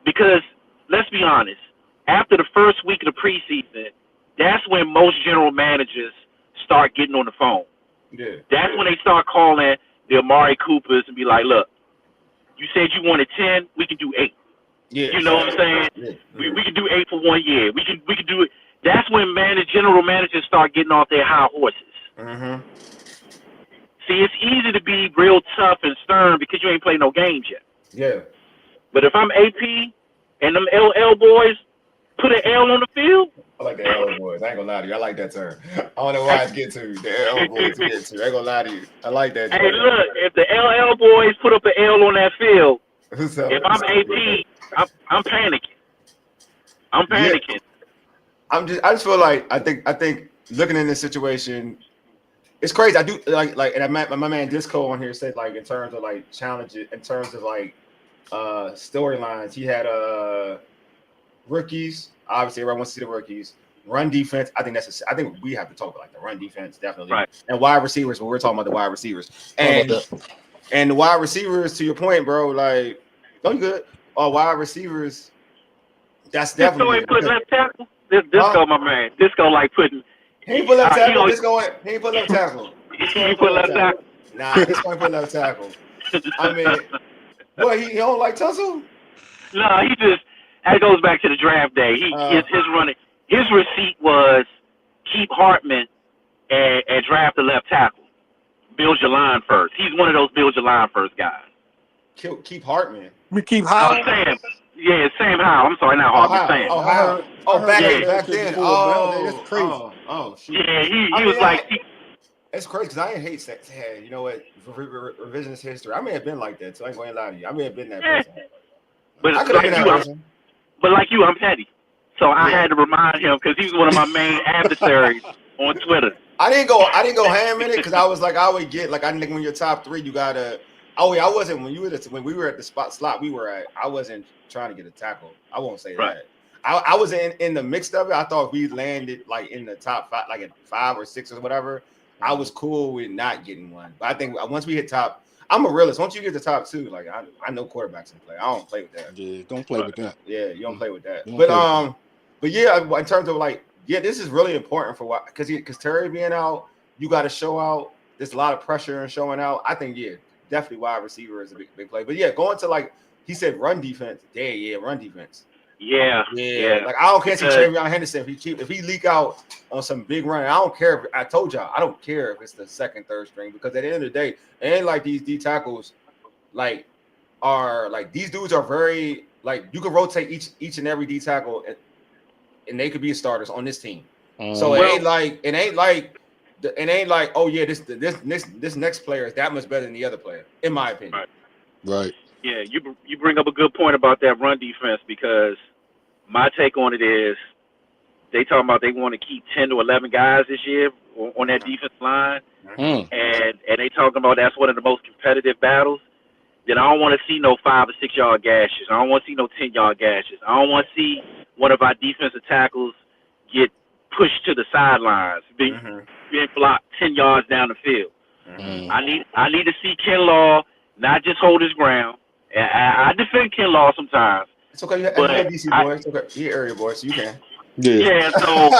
S4: because let's be honest, after the first week of the preseason, that's when most general managers start getting on the phone.
S2: Yeah.
S4: That's when they start calling the Amari Coopers and be like, look, you said you wanted 10, we can do 8.
S2: Yeah.
S4: You know what I'm saying? Yeah. We can do 8 for 1 year. We can do it. That's when general managers start getting off their high horses.
S2: Mm-hmm.
S4: See, it's easy to be real tough and stern because you ain't played no games yet.
S2: Yeah.
S4: But if I'm AP and them LL boys put an L on the field.
S2: I like the LL boys. I ain't gonna lie to you. I like that term. I don't know why it's get to the LL boys to get to. I ain't gonna lie to you. I like that.
S4: Hey, look, if the LL boys put up an L on that field, if I'm AP I'm panicking. I'm panicking.
S2: Yeah. I just feel like I think looking in this situation, it's crazy. I do like, and my man Disco on here said like in terms of like challenges, in terms of like storylines, he had rookies. Obviously, everyone wants to see the rookies. Run defense, I think I think we have to talk about like the run defense definitely,
S4: right.
S2: And wide receivers. When we're talking about the wide receivers, and the wide receivers, to your point, bro, like don't you good? Wide receivers. That's definitely
S4: Disco ain't put left tackle. Disco, my man. Disco like putting.
S2: He ain't put left tackle. He ain't put left tackle.
S4: He put left tackle.
S2: Nah, this one put left tackle. I mean, what he don't like tussle?
S4: No, he just. That goes back to the draft day. His running. His receipt was keep Hartman and draft the left tackle. Build your line first. He's one of those build your line first guys.
S2: Keep Hartman.
S3: We keep Howell.
S4: Sam Howell. I'm sorry, not Hartman. Sam.
S2: Back then.
S3: That's crazy.
S2: Shoot.
S4: Yeah, he was like.
S2: It's crazy because I didn't hate sex. Hey, you know what? Revisionist history. I may have been like that, so I ain't going to lie to you. I may have been that person.
S4: But
S2: I could have been that person.
S4: But like you, I'm petty. So I had to remind him because he's one of my main adversaries on Twitter.
S2: I didn't go ham in it because I was like, I would get like I think when you're top three, you gotta. Oh yeah, I wasn't when we were at the slot we were at. I wasn't trying to get a tackle. I won't say that. I was in the mix of it. I thought we landed like in the top five, like at 5 or 6 or whatever. I was cool with not getting one. But I think once we hit top, I'm a realist. Once you get to top 2, like I know quarterbacks can play. I don't play with that.
S3: Yeah, don't play with that.
S2: Yeah, you don't play with that. But yeah, in terms of like, yeah, this is really important for why because Terry being out, you got to show out. There's a lot of pressure in showing out. I think definitely wide receiver is a big play. But yeah, going to like he said, run defense. Yeah, run defense.
S4: Yeah.
S2: Like I don't care if Travion Henderson if he leak out on some big run. I don't care. I told y'all I don't care if it's the second, third string because at the end of the day, it ain't like these D tackles like are like these dudes are very like you can rotate each and every D tackle and they could be starters on this team. So it ain't like oh yeah this next player is that much better than the other player in my opinion.
S3: Right.
S4: Yeah, you bring up a good point about that run defense because my take on it is they talking about they want to keep 10 to 11 guys this year on that defense line, and they talking about that's one of the most competitive battles. Then I don't want to see no 5 or 6 yard gashes. I don't want to see no 10-yard gashes. I don't want to see one of our defensive tackles get pushed to the sidelines, being blocked 10 yards down the field. I need to see Kinlaw not just hold his ground. I defend Kinlaw sometimes.
S2: It's okay. You're a DC boy. It's okay. You're area boy, so you can.
S4: Yeah. So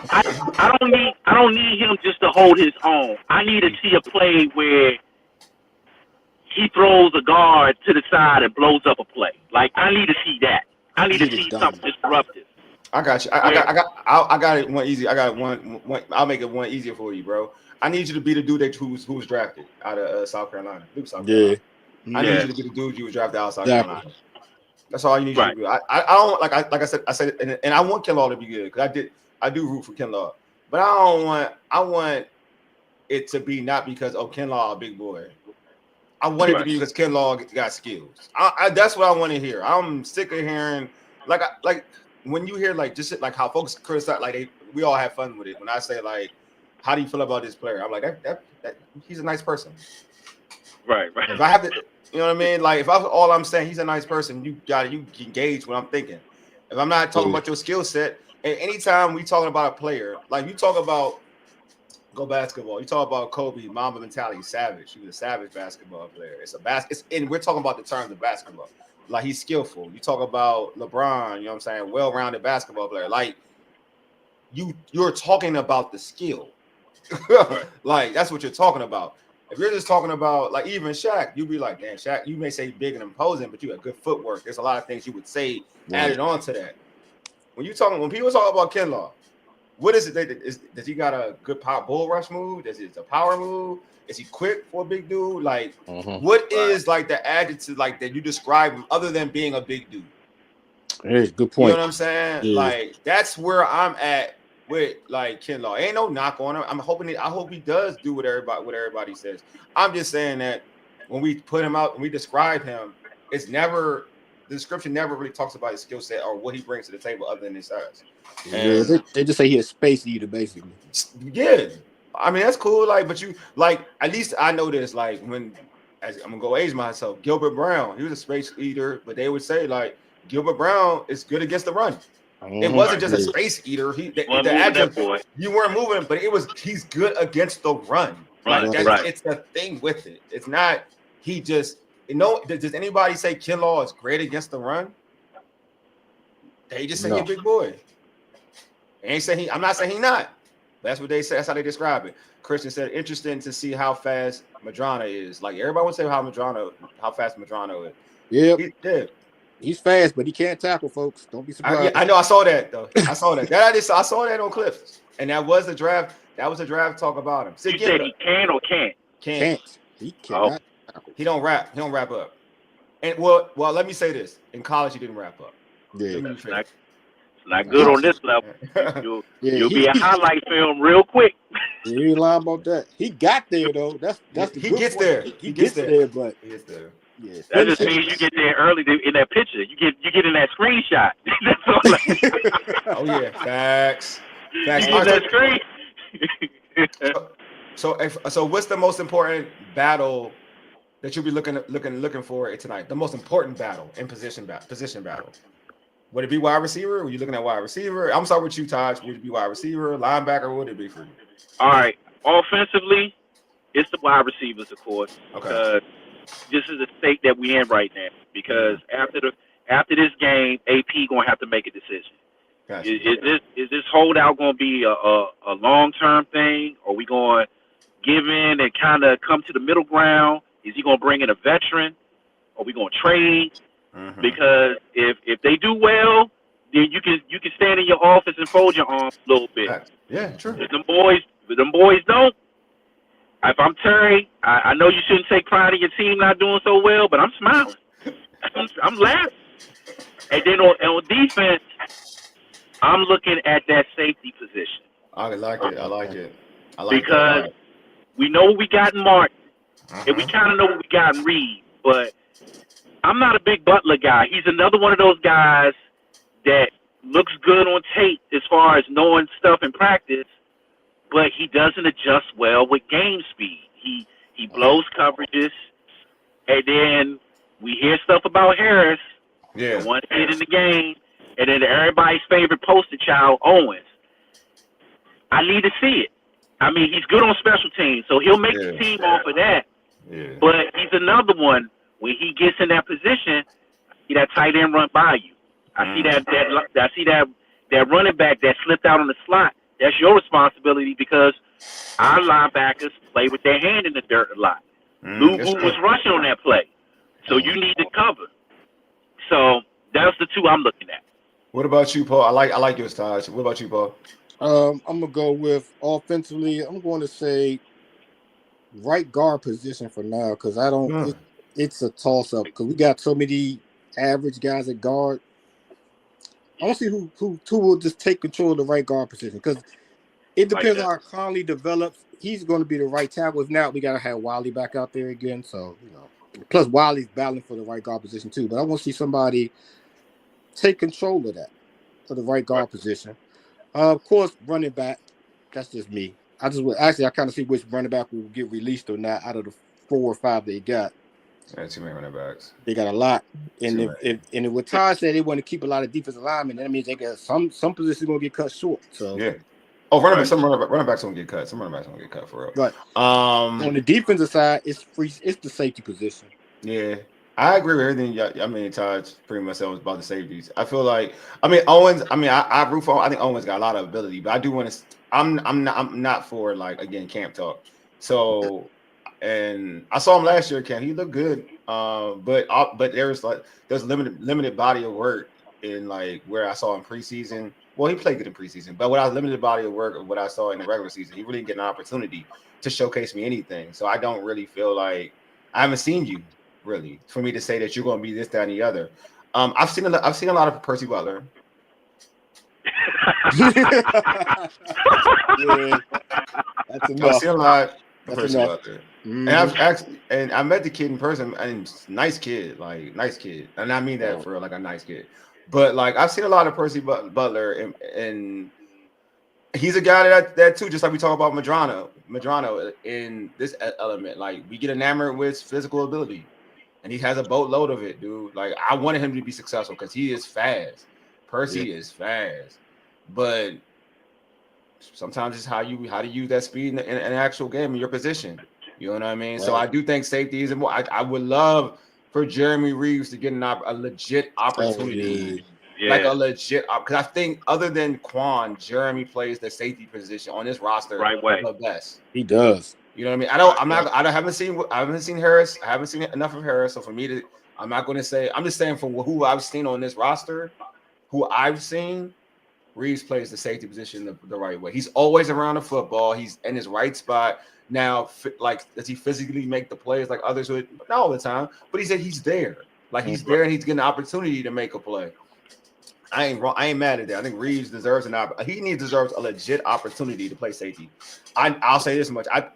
S4: I don't need him just to hold his own. I need to see a play where he throws a guard to the side and blows up a play. Like I need to see that. I need to see something disruptive.
S2: I got you. I got it one easy. I got one. I'll make it one easier for you, bro. I need you to be the dude who's drafted out of South Carolina. South Carolina. I need you to be the dude you was drafted out of South Carolina. That's all you need you to do. I don't like I said, and I want Kinlaw to be good because I do root for Kinlaw, but I want it to be not because Kinlaw a big boy. I want it to be because Kinlaw got skills. That's what I want to hear. I'm sick of hearing like when you hear like just like how folks criticize like we all have fun with it. When I say like, how do you feel about this player? I'm like that he's a nice person.
S4: Right.
S2: If I have to. You know what I mean? Like if all I'm saying, he's a nice person. You can gauge what I'm thinking. If I'm not talking about your skill set, and anytime we talking about a player, like you talk about basketball, you talk about Kobe, Mamba mentality, savage. He was a savage basketball player. And we're talking about the terms of basketball. Like he's skillful. You talk about LeBron, you know what I'm saying? Well-rounded basketball player. Like you're talking about the skill. Like that's what you're talking about. If you're just talking about like even Shaq, you'd be like, damn, Shaq, you may say big and imposing, but you have good footwork. There's a lot of things you would say added on to that. When people talk about Kinlaw, what is it? Does he got a good bull rush move? Is it a power move? Is he quick for a big dude? Like, what is like the adjective like that you describe him other than being a big dude?
S3: Hey, good point.
S2: You know what I'm saying? Yeah. Like that's where I'm at with like Kinlaw. Ain't no knock on him. I hope he does do what everybody says. I'm just saying that when we put him out and we describe him, it's never the description never really talks about his skill set or what he brings to the table other than his size.
S3: Yeah, they just say he's a space eater, basically.
S2: Yeah, I mean that's cool. Like, but you like at least I know this. Like when as I'm gonna go age myself, Gilbert Brown, he was a space eater, but they would say like Gilbert Brown is good against the run. It wasn't just a space eater. You weren't moving, but he's good against the run. Like it's the thing with it. It's not he just does anybody say Kinlaw is great against the run? They just say he's a big boy. They ain't saying I'm not saying he's not. That's what they say. That's how they describe it. Christian said, interesting to see how fast Madrano is. Like everybody would say how fast Madrano is.
S3: Yeah. He's fast, but he can't tackle, folks. Don't be surprised.
S2: I know. I saw that though. I saw that. I saw that on clips, and that was the draft. That was a draft talk about him.
S4: You said he can or can't?
S2: Can't.
S3: He cannot.
S2: He don't wrap. He don't wrap up. And well, let me say this: in college, he didn't wrap up.
S3: Yeah,
S4: it's not good on this level. You'll be a highlight film real quick.
S3: You ain't lying about that. He got there though. That's the
S2: he gets there.
S3: He gets there, but
S2: he gets there.
S3: Yeah,
S4: that just means you get there early in that picture. You get in that screenshot. That's all.
S2: Oh yeah, facts.
S4: That screen.
S2: So what's the most important battle that you'll be looking for tonight? The most important battle in position battle. Would it be wide receiver? Were you looking at wide receiver? I'm sorry with you, Taj. Would it be wide receiver, linebacker? What would it be for you?
S4: All right. Offensively, it's the wide receivers, of course.
S2: Okay.
S4: This is the state that we're in right now. Because after this game, AP gonna have to make a decision.
S2: Gotcha.
S4: Is this holdout gonna be a long-term thing? Or are we going to give in and kind of come to the middle ground? Is he gonna bring in a veteran? Are we gonna trade? Mm-hmm. Because if they do well, then you can stand in your office and fold your arms a little bit.
S2: Yeah, true.
S4: If the boys don't, if I'm Terry, I know you shouldn't take pride in your team not doing so well, but I'm smiling. I'm laughing. And then on defense, I'm looking at that safety position.
S2: I like it.
S4: Because we know what we got in Martin, and we kind of know what we got in Reed, but I'm not a big Butler guy. He's another one of those guys that looks good on tape as far as knowing stuff in practice, but he doesn't adjust well with game speed. He blows coverages, and then we hear stuff about Harris, one hit in the game, and then everybody's favorite poster child, Owens. I need to see it. I mean, he's good on special teams, so he'll make the team off of that. Yeah. But he's another one. When he gets in that position, I see that tight end run by you. I see that running back that slipped out on the slot. That's your responsibility because our linebackers play with their hand in the dirt a lot. Lou was rushing on that play, so you need to cover. So that's the two I'm looking at.
S2: What about you, Paul? I like yours, Taj. What about you, Paul?
S3: I'm gonna go with offensively. I'm going to say right guard position for now because I don't. It's a toss-up because we got so many average guys at guard. I want to see who will just take control of the right guard position because it depends on how Conley develops. He's going to be the right tackle. If not, we got to have Wiley back out there again. So, plus Wiley's battling for the right guard position too. But I want to see somebody take control of that for the right guard position. Of course, running back. That's just me. I kind of see which running back will get released or not out of the 4 or 5 they got.
S2: Yeah, too many running backs.
S3: They got a lot, and if what Todd said they want to keep a lot of defensive linemen, that means they got some positions going to get cut short. So
S2: yeah. Oh, some running backs don't get cut. Some running backs don't get cut for real.
S3: Right. On the defensive side, it's the safety position.
S2: Yeah, I agree with everything. I mean, Todd pretty much said was about the safeties. I feel like, Owens. I root for. I think Owens got a lot of ability, but I do want to. I'm not for like again camp talk. So. And I saw him last year, Ken. He looked good, but there's limited body of work in like where I saw him preseason. Well, he played good in preseason, but without limited body of work of what I saw in the regular season, he really didn't get an opportunity to showcase me anything. So I don't really feel like I haven't seen you really for me to say that you're going to be this, that, and the other. I've seen a lot of Percy Butler.
S3: Yeah, that's enough.
S2: I've seen a lot.
S3: That's enough.
S2: And I've actually, and I met the kid in person, and nice kid, and I mean that for real, like a nice kid. But like I've seen a lot of Percy Butler, and he's a guy that too, just like we talk about Madrano in this element. Like we get enamored with physical ability, and he has a boatload of it, dude. Like I wanted him to be successful because he is fast. Percy is fast, but sometimes it's how to use that speed in an actual game in your position. You know what I mean? Right. So I do think safety is important. I would love for Jeremy Reeves to get a legit opportunity. Like a legit, because I think other than Quan, Jeremy plays the safety position on this roster the best.
S3: He does.
S2: You know what I mean? I haven't seen Harris. I haven't seen enough of Harris. So for me to, I'm not going to say. I'm just saying for who I've seen on this roster, Reeves plays the safety position the right way. He's always around the football. He's in his right spot. Now, like, does he physically make the plays like others would? Not all the time, but he's there. Like he's there and he's getting an opportunity to make a play. I ain't wrong. I ain't mad at that. I think Reeves deserves deserves a legit opportunity to play safety. I'll say this much. I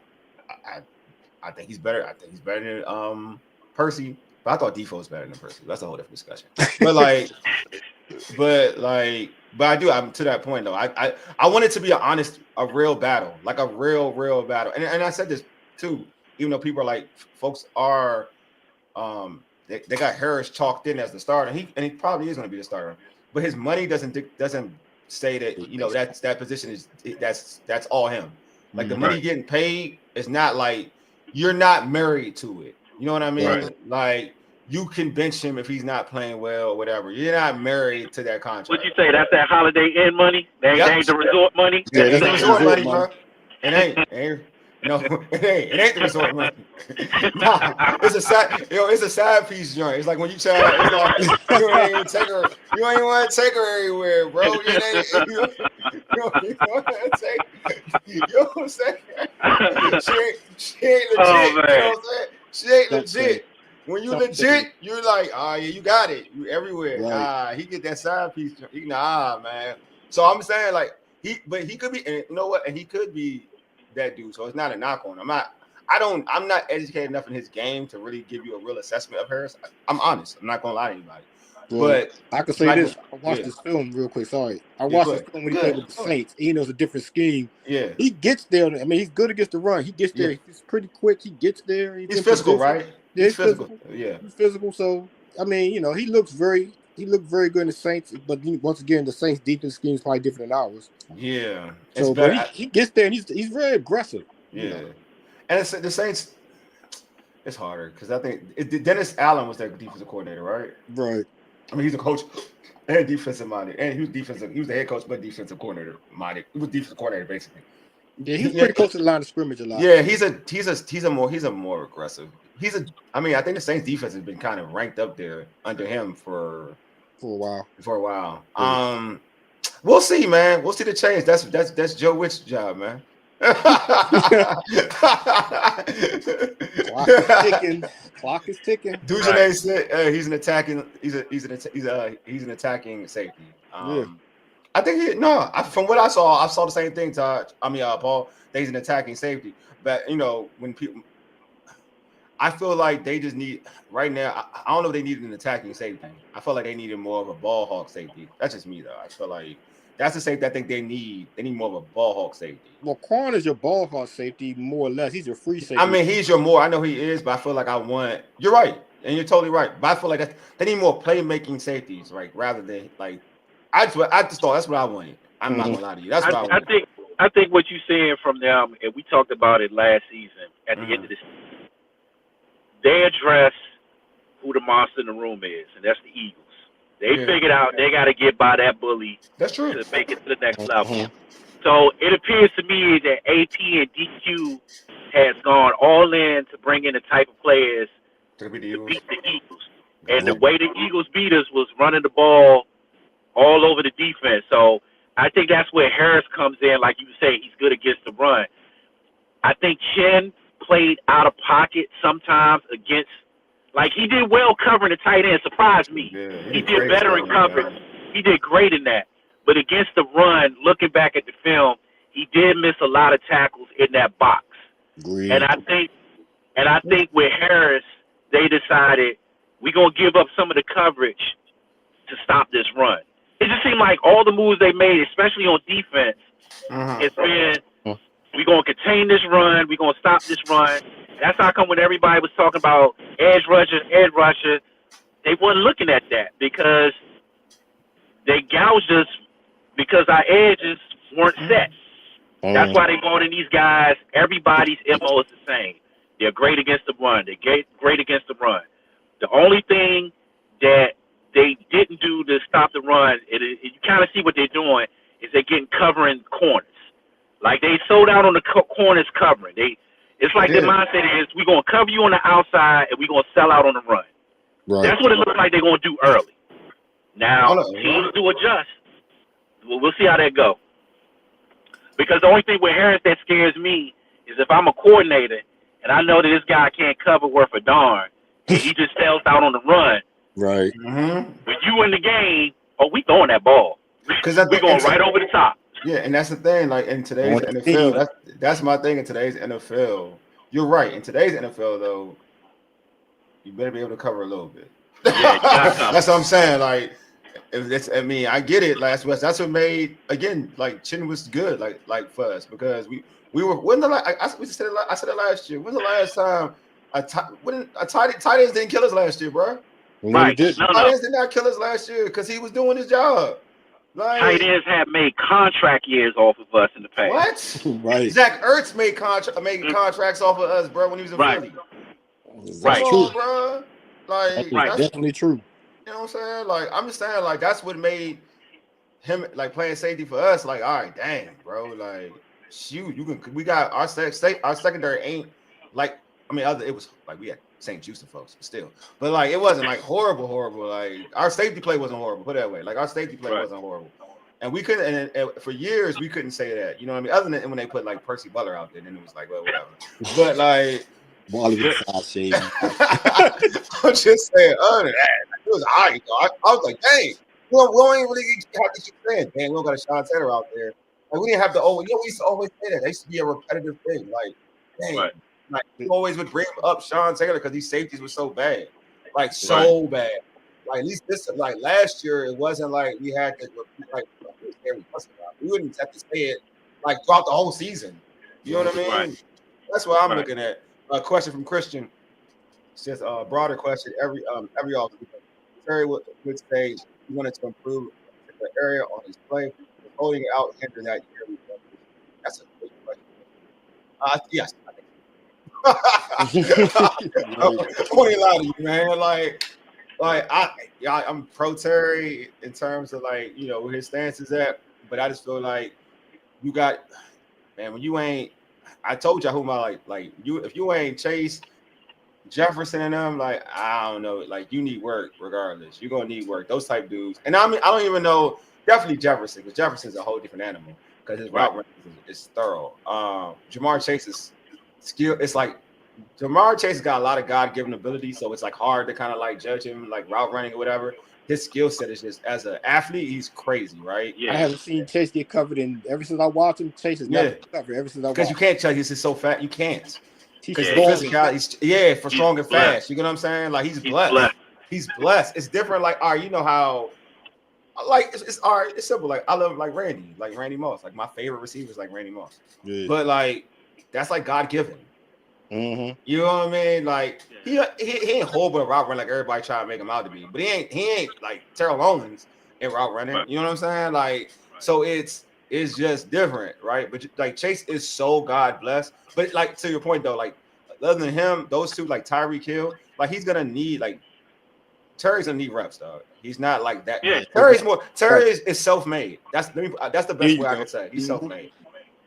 S2: think he's better. I think he's better than Percy. But I thought Defoe was better than Percy. That's a whole different discussion. But I do. I'm to that point though. I want it to be a real battle, like a real battle. And I said this too. Even though people are like, folks are, they got Harris chalked in as the starter. He probably is going to be the starter. But his money doesn't say that that position is that's all him. Like the money getting paid is not like you're not married to it. You know what I mean? Right. Like you can bench him if he's not playing well or whatever. You're not married to that contract.
S4: What'd you say? That's that Holiday Inn money? That ain't the resort money?
S2: Yeah, that's the resort money, bro. It ain't. No, it ain't the resort money. Nah, it's a side piece joint. It's like when you try, you ain't want to take her everywhere, bro. You don't want to take. You know what I'm saying? She ain't legit. You know what I'm saying? She ain't legit. When you legit, you're like, yeah, you got it. You everywhere. Right. He get that side piece. Man. So I'm saying like he could be. And you know what? And he could be that dude. So it's not a knock on him. I'm not educated enough in his game to really give you a real assessment of Harris. I'm honest. I'm not gonna lie to anybody.
S3: Well, but I can say this. I watched this film real quick. Sorry. I watched this film when he played with the Saints. He knows a different scheme.
S2: Yeah.
S3: He gets there. I mean, he's good against the run. He gets there. He's pretty quick. He gets there.
S2: He's physical, right?
S3: Yeah, he's physical.
S2: Yeah.
S3: He's physical. So I mean, he looked very good in the Saints, but once again, the Saints' defense scheme is probably different than ours.
S2: Yeah.
S3: So, but he gets there and he's very aggressive.
S2: Yeah. And it's the Saints. It's harder because I think Dennis Allen was their defensive coordinator, right?
S3: Right.
S2: I mean, he's a coach and defensive minded, and he was defensive. He was the head coach, but defensive coordinator minded. He was defensive coordinator basically.
S3: Yeah, he's pretty close to the line of scrimmage a lot.
S2: Yeah, he's a more aggressive. I think the Saints defense has been kind of ranked up there under him for
S3: a while.
S2: Yeah. We'll see, man. We'll see the change. That's Joe Witt's job, man.
S3: Clock is ticking.
S2: Dujane said he's an attacking safety. I think from what I saw the same thing, Taj. Paul. He's an attacking safety. But when people, I feel like they just need right now. I don't know if they need an attacking safety. I feel like they needed more of a ball hawk safety. That's just me though. I feel like that's the safety I think they need. They need more of a ball hawk safety.
S3: Well, Quan is your ball hawk safety, more or less. He's your free safety.
S2: I mean, he's your more. I know he is, but I feel like you're right, and you're totally right. But I feel like they need more playmaking safeties, right? Rather than like, I just thought that's what I wanted. I'm not gonna lie to you. That's what I wanted.
S4: I think what you're saying from them, and we talked about it last season. At the end of the season, they address who the monster in the room is, and that's the Eagles. They figured out they got to get by that bully.
S2: That's true.
S4: To make it to the next level. So it appears to me that AP and DQ has gone all in to bring in the type of players to beat the Eagles. And the way the Eagles beat us was running the ball all over the defense. So I think that's where Harris comes in. Like you say, he's good against the run. I think Chen played out of pocket sometimes against. Like, he did well covering the tight end. Surprised me. Yeah, he did better in coverage. He did great in that. But against the run, looking back at the film, he did miss a lot of tackles in that box.
S3: Agreed.
S4: And I think And I think with Harris, they decided we're going to give up some of the coverage to stop this run. It just seemed like all the moves they made, especially on defense, it's been, we're going to contain this run, we're going to stop this run. That's how come when everybody was talking about edge rusher, they weren't looking at that because they gouged us because our edges weren't set. That's why they brought in these guys. Everybody's MO is the same. They're great against the run. They're great against the run. The only thing that they didn't do to stop the run, you kind of see what they're doing, is they're getting covering corners. Like they sold out on the corners covering. It's like the mindset is we're going to cover you on the outside and we're going to sell out on the run.
S3: Right.
S4: That's what it looks like they're going to do early. Now, teams do adjust. We'll see how that go. Because the only thing with Harris that scares me is if I'm a coordinator and I know that this guy can't cover worth a darn, and he just sells out on the run.
S3: Right.
S4: When you in the game, we throwing that ball. Because we're going right over the top.
S2: Yeah, and that's the thing. Like in today's NFL, that's my thing in today's NFL. You're right. In today's NFL, though, you better be able to cover a little bit.
S4: Yeah,
S2: that's what I'm saying. Like, I get it. That's what made like Chin was good. Like for us because we were I said it last year. When's the last time tight ends didn't kill us last year, bro?
S4: Right.
S2: Tight ends did not kill us last year because he was doing his job. Like,
S4: tight ends have made contract years off of us in the past.
S2: What?
S3: Right.
S2: Zach Ertz made contracts off of us, bro, when he was in Philly.
S3: That's true,
S2: bro. Like
S3: that's definitely true.
S2: You know what I'm saying? Like I'm just saying, like that's what made him like playing safety for us. Like, all right, damn, bro. Like, shoot, we got our secondary ain't like. I mean, it was like we had St. Houston folks, but still. But like, it wasn't like horrible. Like our safety play wasn't horrible. Put it that way. Like our safety play wasn't horrible, and we couldn't. And for years, we couldn't say that. You know what I mean? Other than when they put like Percy Butler out there, then it was like, well, whatever. But like,
S3: I'm
S2: just saying. Other than that, it was high. I was like, dang, we don't even really have to keep saying, dang, we don't got a Sean Taylor out there. Like we didn't have to always. We used to always say that. That used to be a repetitive thing. Like, dang. Like we always would bring up Sean Taylor because these safeties were so bad, like so bad. Like at least this, like last year, it wasn't like we had to like we wouldn't have to say it like throughout the whole season. You know what I mean? Right. That's what I'm looking at. A question from Christian says a broader question. Every off Terry would say he wanted to improve the area on his play, holding it out hinder that year. That's a great question. Yes. I won't lie to you, man. Like I'm pro Terry in terms of like where his stance is at, but I just feel like you got when you ain't. I told y'all who my like you if you ain't Chase, Jefferson and them, like I don't know, like you need work regardless. You're gonna need work. Those type dudes, and I mean I don't even know. Definitely Jefferson because Jefferson's a whole different animal because his route running is thorough. Jamar Chase's skill, it's like Jamar Chase has got a lot of God-given ability, so it's like hard to kind of like judge him like route running or whatever. His skill set is just as an athlete, he's crazy, right?
S3: Yeah, I haven't seen Chase get covered ever since I watched him. Chase has never covered ever since I watched him.
S2: Because you can't tell he's just so fat, you can't. Because
S3: he's
S2: for strong and fast. You know what I'm saying? Like he's blessed. He's blessed. It's different. Like you know how. Like it's all right. It's simple. Like I love like Randy Moss. Like my favorite receivers like Randy Moss. Yeah. But like that's like God given.
S3: Mm-hmm.
S2: You know what I mean? Like he ain't horrible at route running like everybody try to make him out to be. But he ain't like Terrell Owens in route running. You know what I'm saying? Like so it's just different, right? But like Chase is so God blessed. But like to your point though, like other than him, those two like Tyreek Hill, like he's gonna need Terry's gonna need reps, dog. He's not like that. Yeah. Terry is self-made. That's the best way I can say. He's self-made.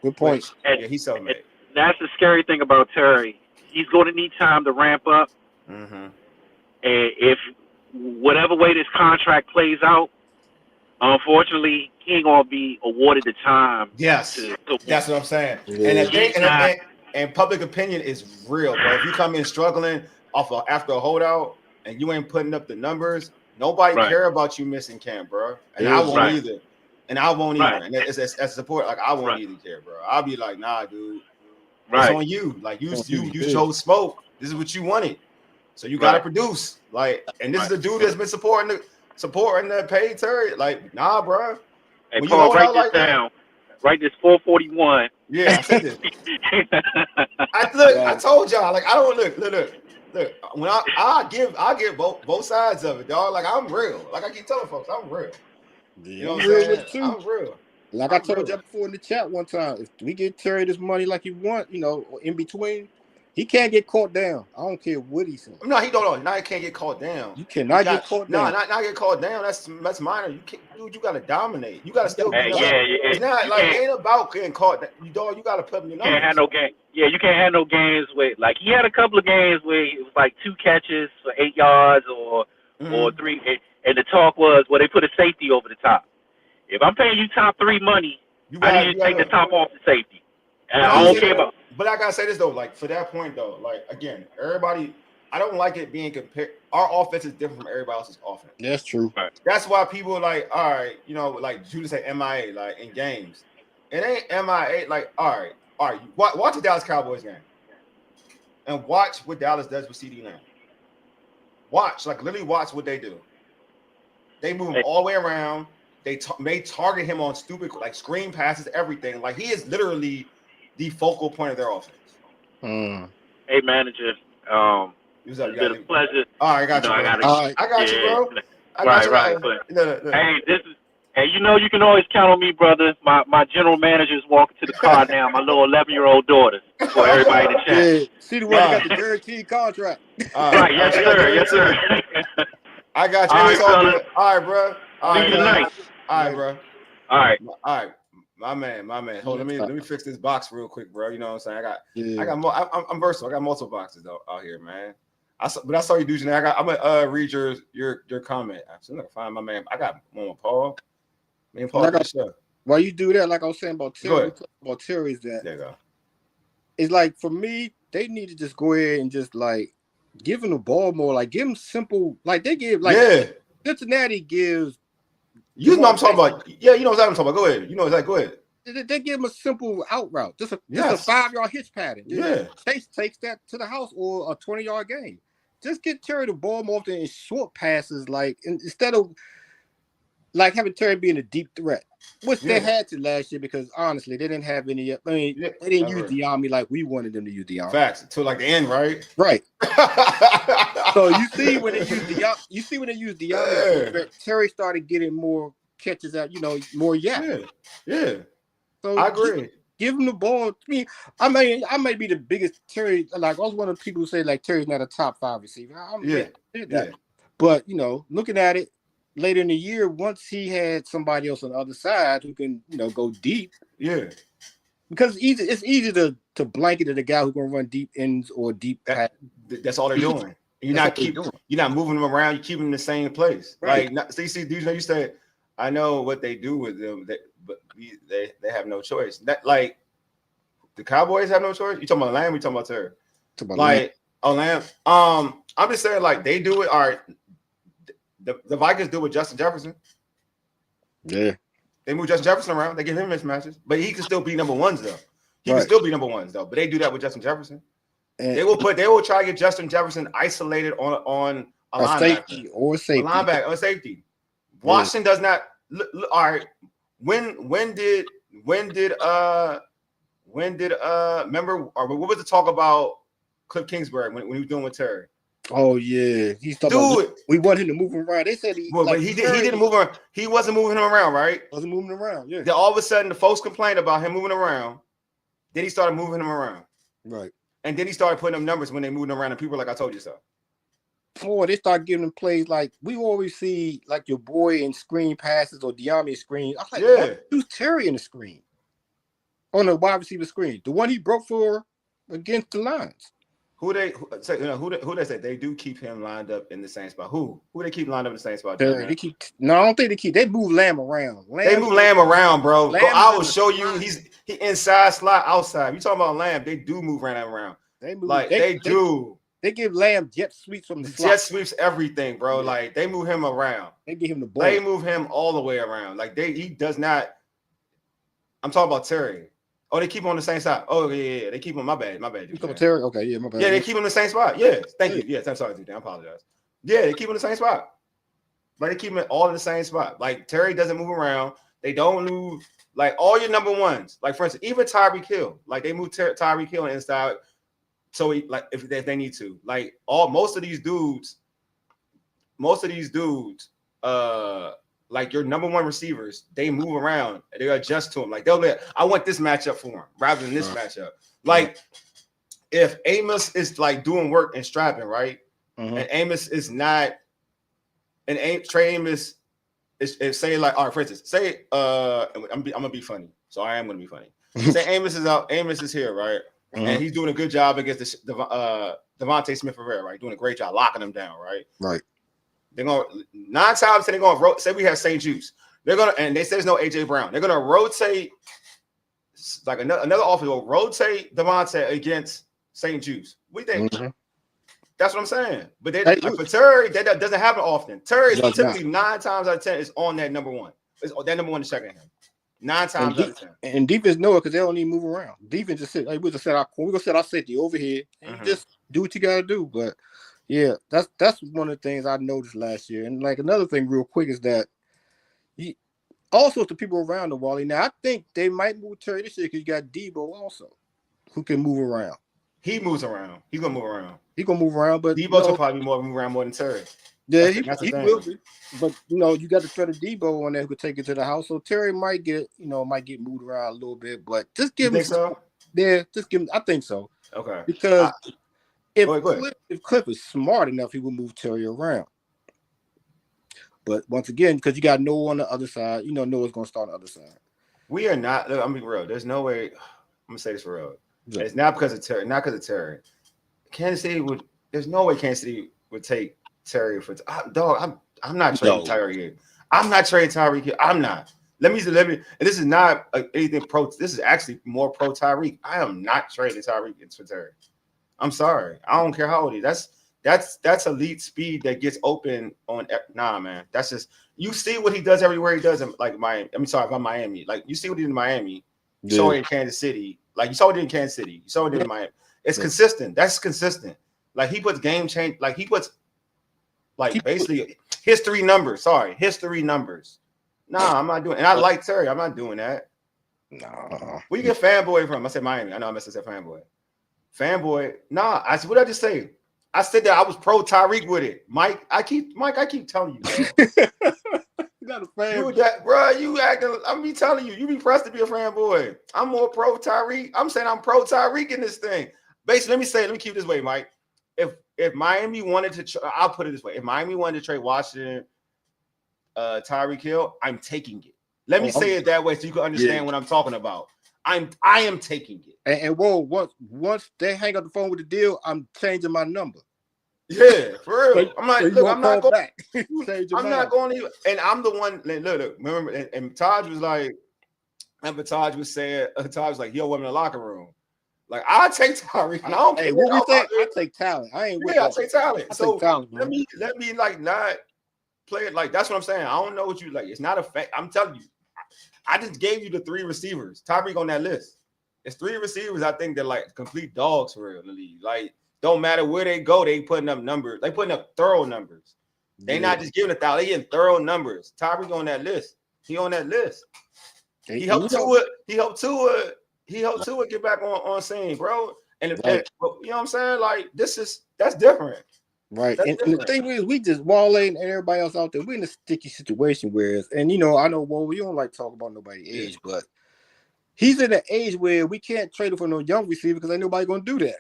S3: Good point.
S2: Yeah, he's self-made.
S4: That's the scary thing about Terry. He's going to need time to ramp up.
S2: Mm-hmm.
S4: And if whatever way this contract plays out, unfortunately, he ain't gonna be awarded the time.
S2: Yes, that's what I'm saying. Yeah. And public opinion is real, bro. If you come in struggling after a holdout and you ain't putting up the numbers, nobody care about you missing camp, bro. And I won't either. And I won't either. And as support, like I won't either care, bro. I'll be like, nah, dude. It's on you. Like you showed smoke. This is what you wanted. So you gotta produce. Like, and this is a dude that's been supporting the paid Terry. Like, nah, bro.
S4: Hey,
S2: when
S4: Paul,
S2: you
S4: write this down. Write this 441.
S2: Yeah, I said it. I told y'all, like, I don't look. When I give both sides of it, dog. Like, I'm real. Like I keep telling folks, I'm real. You know what I'm saying? I'm real.
S3: Like I told you before in the chat one time, if we get Terry this money like you want, in between, he can't get caught down. I don't care what he says.
S2: No, he don't. Now he can't get caught down.
S3: You cannot get caught down.
S2: No, not get caught down. That's minor. You can't, dude. You gotta dominate. You gotta still.
S4: It's
S2: not like it ain't about getting caught. You got to put in your numbers.
S4: Can't have no game. Yeah, you can't have no games with like he had a couple of games where it was like 2 catches for 8 yards or 3, and the talk was, well, they put a safety over the top. If I'm paying you top 3 money, I need to take the top off the safety. And I don't care about.
S2: But I gotta say this though, like for that point though, like again, everybody, I don't like it being compared. Our offense is different from everybody else's offense.
S3: That's true.
S2: Right. That's why people are like, all right, like Judah say MIA, like in games, it ain't MIA. Like, all right, watch the Dallas Cowboys game, and watch what Dallas does with CD Lamb. Literally watch what they do. They move him all the way around. They may target him on stupid like screen passes, everything. Like he is literally the focal point of their offense.
S4: Hey, manager. It's been a pleasure.
S2: All right, I got you. I got you, bro.
S4: Right. Hey, you can always count on me, brother. My general manager is walking to the car now. My little 11-year-old daughter. For everybody to chat.
S3: Yeah, see the one that got the guaranteed contract.
S4: Right, yes, sir.
S2: I got you. All right, bro. All right, bro. All right. My man. Hold on, let me fix this box real quick, bro. You know what I'm saying? I got more. I'm versatile. I got multiple boxes though out here, man. I saw you do today. I'm gonna read your comment. I'm still gonna find my man. I got one with Paul. Me and Paul.
S3: While you do that, like I was saying about Terry, is that
S2: there you go.
S3: It's like for me, they need to just go ahead and just like give him the ball more. Like give him simple. Like they give Cincinnati gives.
S2: You know what I'm talking about. Yeah, you know what I'm talking about. Go ahead. You know exactly. Go ahead.
S3: They give him a simple out route. Just a 5-yard hitch pattern. Chase takes that to the house or a 20-yard game. Just get Terry the ball more often in short passes, like instead of like having Terry being a deep threat, which they had to last year because honestly they didn't have any. I mean, they didn't use the army like we wanted them to use the army.
S2: Facts until like the end, right?
S3: Right. So you see when they use the army, Terry started getting more catches out. More
S2: Yeah.
S3: So
S2: I agree.
S3: Give him the ball. I may be the biggest Terry. Like I was one of the people who say like Terry's not a top 5 receiver. But looking at it later in the year, once he had somebody else on the other side who can go deep.
S2: Yeah.
S3: Because it's easy to blanket at a guy who's gonna run deep ends or deep.
S2: That's all they're doing. You're not moving them around. You keep them in the same place. Right. Like see, you said I know what they do with them. But they have no choice. That like the Cowboys have no choice. You talking about Lamb? You talking about Terry? Lamb. I'm just saying like they do it. All right. The Vikings do it with Justin Jefferson.
S3: Yeah.
S2: They move Justin Jefferson around. They give him mismatches, but he can still be number ones though. But they do that with Justin Jefferson. And they will try to get Justin Jefferson isolated on a linebacker.
S3: Safety or safety.
S2: A linebacker or safety. Washington does not. All right. When did remember or what was the talk about Cliff Kingsbury when he was doing with Terry?
S3: Oh yeah, he's talking about we want him to move him around. They said he didn't move him. He wasn't moving him around, right? Wasn't moving him around. Yeah.
S2: Then all of a sudden the folks complained about him moving around. Then he started moving him around.
S3: Right.
S2: And then he started putting up numbers when they moved him around, and people were like, "I told you so."
S3: Oh, they start giving him plays like we always see, like your boy in screen passes or Diami screen. I was like, who's Terry in the screen? On the wide receiver screen, the one he broke for against the Lions.
S2: Who they say they do keep him lined up in the same spot? Who they keep lined up in the same spot?
S3: I don't think they keep. They move Lamb around.
S2: They move Lamb around, bro. I will show you. He inside slot outside. You talking about Lamb? They do move around. They move like they do.
S3: They give Lamb jet sweeps from the slot.
S2: Jet sweeps everything, bro. Yeah. Like they move him around.
S3: They give him the ball.
S2: They move him all the way around. Like he does not. I'm talking about Terry. Oh, they keep him on the same side. Oh, yeah. They keep him. My bad.
S3: You talking Terry? Okay, yeah, my bad.
S2: Yeah, they keep him in the same spot. Yes, thank you. Yes, I'm sorry, dude. I apologize. Yeah, they keep him in the same spot. Like they keep him all in the same spot. Like Terry doesn't move around. They don't lose. Like all your number ones. Like for instance, even Tyreek Hill. Like they move Tyreek Hill inside. So like if they need to. Like most of these dudes. Like your number one receivers, they move around. They adjust to them. Like I want this matchup for him rather than this matchup. Like if Amos is like doing work and strapping, right? And Amos is not, and Trey Amos is saying like, all right, for instance, say I'm gonna be funny, so I am gonna be funny. Say Amos is out, Amos is here, right? And he's doing a good job against Devontae Smith-Rivera, right? Doing a great job locking them down, right?
S3: Right.
S2: They're gonna 9 times they're gonna say we have St. Juice. They're gonna, and they say there's no AJ Brown. They're gonna rotate like another offense will rotate Devontae against St. Juice. We think that's what I'm saying. But like for Terry, that doesn't happen often. Terry is typically 9 times out of 10 is on that number one. It's that number one is checking him. 9 times out of 10. And
S3: defense know it because they don't even move around. Defense just sit. Like we just set we're gonna set our safety over here and you just do what you gotta do. But yeah, that's one of the things I noticed last year. And like another thing, real quick, is that all sorts of people around the Wally. Now I think they might move Terry this year because you got Debo also, who can move around.
S2: He moves around. He's gonna move around.
S3: He's gonna move around, but
S2: Debo's will probably move around more than Terry.
S3: Yeah, he will be. But you got to thread a Debo on there who could take it to the house. So Terry might get moved around a little bit, but just give him.
S2: So?
S3: Yeah, just give him. I think so.
S2: Okay.
S3: Because if
S2: Cliff
S3: is smart enough, he would move Terry around. But once again, because you got Noah on the other side, Noah's gonna start on the other side.
S2: We are not. I'm gonna be real. There's no way. I'm gonna say this for real. Yeah. It's not because of Terry. Not because of Terry. Kansas City would. There's no way Kansas City would take Terry for dog. I'm not trading Tyreek. I'm not trading Tyreek. I'm not. Let me. And this is not anything pro. This is actually more pro Tyreek. I am not trading Tyreek for Terry. I'm sorry. I don't care how old he is. That's elite speed that gets open on. Nah, man. That's just you see what he does everywhere he does in like Miami. I'm sorry, if I'm Miami. Like you see what he did in Miami. You saw it in Kansas City. Like you saw it in Kansas City. You saw it in Miami. It's consistent. That's consistent. Like he puts game change. Like he puts basically history numbers. Sorry, history numbers. Nah, I'm not doing. And I like Terry. I'm not doing that.
S3: No.
S2: Where you get fanboy from? I said Miami. I know I messed up fanboy. Fanboy. Nah. I said what did I just say? I said that I was pro Tyreek with it. Mike, I keep telling you, bro.
S3: You got a fan.
S2: You acting. I'm be telling you, you be pressed to be a fanboy. I'm more pro Tyreek. I'm saying I'm pro Tyreek in this thing. Basically, let me keep it this way, Mike. If Miami wanted to, I'll put it this way: if Miami wanted to trade Washington, Tyreek Hill, I'm taking it. Let me say it that way so you can understand what I'm talking about. I am taking it.
S3: And Wole, once they hang up the phone with the deal, I'm changing my number.
S2: Yeah, for real. I'm like,
S3: so
S2: look, I'm not going
S3: back.
S2: I'm not going to even, and I'm the one. Look, remember, and Taj was like, remember Taj was saying, Taj was like, yo, women in the locker room. Like, I take Tyreek. I don't care.
S3: What we think? I take talent. I ain't with
S2: I take talent.
S3: So talent,
S2: let me like not play it like that's what I'm saying. I don't know what you like. It's not a fact. I'm telling you. I just gave you the 3 receivers. Tyreek on that list. It's 3 receivers. I think they're like complete dogs for real in the league. Like, don't matter where they go, they putting up numbers. They putting up thorough numbers. They not just giving 1,000. They getting thorough numbers. Tyreek on that list. He on that list. He helped Tua. He helped Tua get back on scene, bro. And you know what I'm saying? Like, that's different.
S3: Right. And the thing is, we just Wole and everybody else out there, we're in a sticky situation where I know Wole, you don't like to talk about nobody's age, but he's in an age where we can't trade him for no young receiver because ain't nobody gonna do that.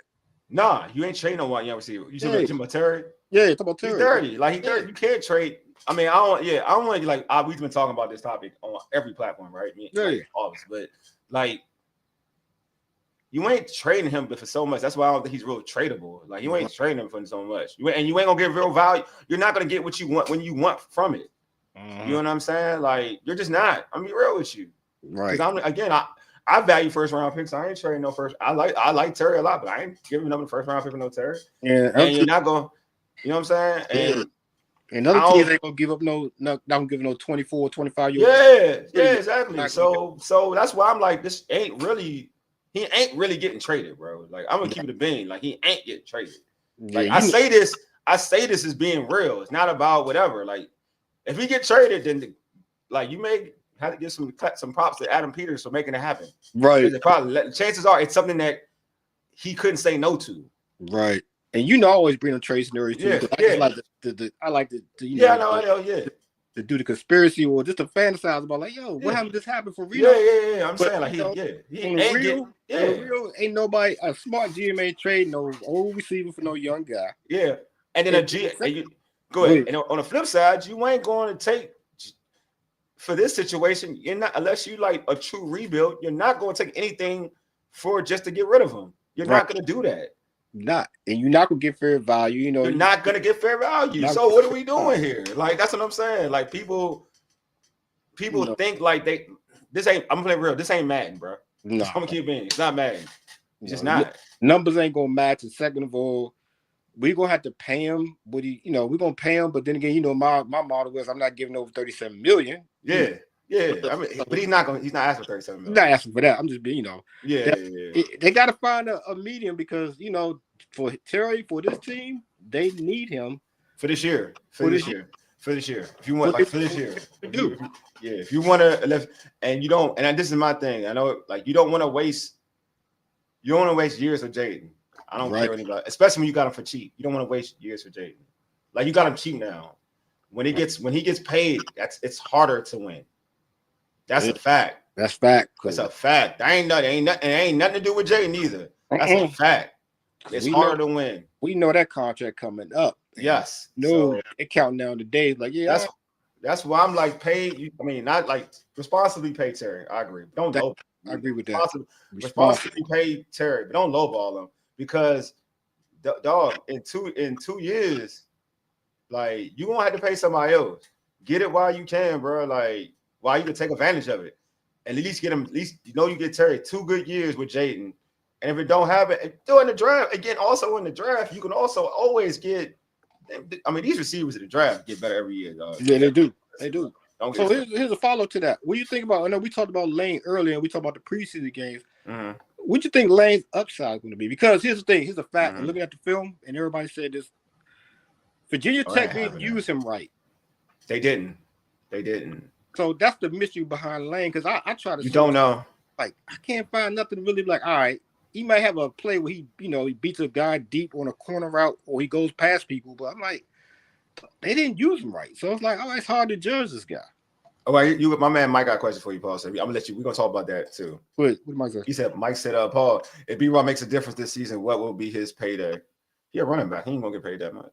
S2: Nah, you ain't trading no one young receiver. You talking about Terry?
S3: Yeah, talking about Terry.
S2: He's 30. Like he's 30. You can't trade. I mean, I don't want to like we've been talking about this topic on every platform, right? Obviously, but like you ain't trading him for so much. That's why I don't think he's real tradable. Like you ain't trading him for so much. You ain't gonna get real value. You're not gonna get what you want when you want from it. You know what I'm saying? Like you're just not. I'm be real with you,
S3: right?
S2: Because I value first round picks. I ain't trading no first. I like Terry a lot, but I ain't giving him the first round pick for no Terry. Yeah, and you're not going. You know what I'm saying?
S3: And other teams ain't gonna give up not gonna give no 24, 25 years.
S2: Yeah, exactly. So that's why I'm like, this ain't really he ain't really getting traded, bro. Like I'm gonna keep it a bean. Like he ain't getting traded. Like
S3: Yeah,
S2: I say this as being real. It's not about whatever. Like if he get traded, then like you may have to give some props to Adam Peters for making it happen.
S3: right.
S2: Chances are it's something that he couldn't say no to.
S3: Right. And you know, I always bring up trade scenarios too.
S2: Yeah,
S3: I just like I like to to do the conspiracy or just to fantasize about like, yo, what happened? This happened for real?
S2: Yeah. I'm saying like he
S3: on
S2: ain't
S3: the real, ain't nobody a smart GM ain't trade no old receiver for no young guy.
S2: Yeah, and then go ahead. And on the flip side, you ain't going to take for this situation. You're not unless you like a true rebuild. You're not going to take anything for just to get rid of him. You're not going to do that.
S3: And you're not gonna get fair value. You know,
S2: you're not gonna get fair value. So what are we doing here? Like that's what I'm saying. Like people think like this ain't. I'm playing real. This ain't Madden, bro. No, I'm gonna keep being. It's not Madden. It's just not.
S3: Numbers ain't gonna match. And second of all, we're gonna have to pay him. But we're gonna pay him. But then again, my model is I'm not giving over $37 million.
S2: Yeah. I mean, but he's not asking for $37 million.
S3: He's not asking for that. I'm just being, they got to find a medium because for Terry, for this team, they need him
S2: for this year. For this year. If you want for this year, if you want to, and you don't, and this is my thing. I know, like you don't want to waste. You don't want to waste years with Jayden. I don't care anybody, especially when you got him for cheap. You don't want to waste years for Jayden. Like you got him cheap now. When he gets paid, it's harder to win. That's a fact.
S3: That's fact.
S2: It's a fact. Ain't nothing to do with Jayden either. That's a fact. It's harder to win.
S3: We know that contract coming up.
S2: Yes.
S3: No, it counting down the days. Like,
S2: that's why I'm like pay. I mean, not like responsibly pay Terry. I agree.
S3: I agree with that.
S2: Responsibly pay Terry, but don't lowball him because dog in 2 years, like you won't have to pay somebody else. Get it while you can, bro. Like while you can take advantage of it. At least get him. At least you get Terry 2 good years with Jayden. And if it don't happen, during the draft, again, also in the draft, you can also always get. I mean, these receivers in the draft get better every year, dog.
S3: Yeah, they do. So here's a follow to that. What do you think about? I know we talked about Lane earlier, and we talked about the preseason games. Mm-hmm. What do you think Lane's upside is going to be? Because here's the thing. Here's the fact. Mm-hmm. Looking at the film, and everybody said this. Virginia Tech didn't use him right.
S2: They didn't.
S3: So that's the mystery behind Lane. Because I try to.
S2: You don't know.
S3: Like I can't find nothing really like. All right. He might have a play where he beats a guy deep on a corner route or he goes past people, but I'm like, they didn't use him right. So it's like, it's hard to judge this guy.
S2: All right, my man Mike got a question for you, Paul. So I'm gonna let you. We're gonna talk about that too.
S3: What Mike said?
S2: Mike said, Paul, if B-Rob makes a difference this season, what will be his payday? He a running back. He ain't gonna get paid that much.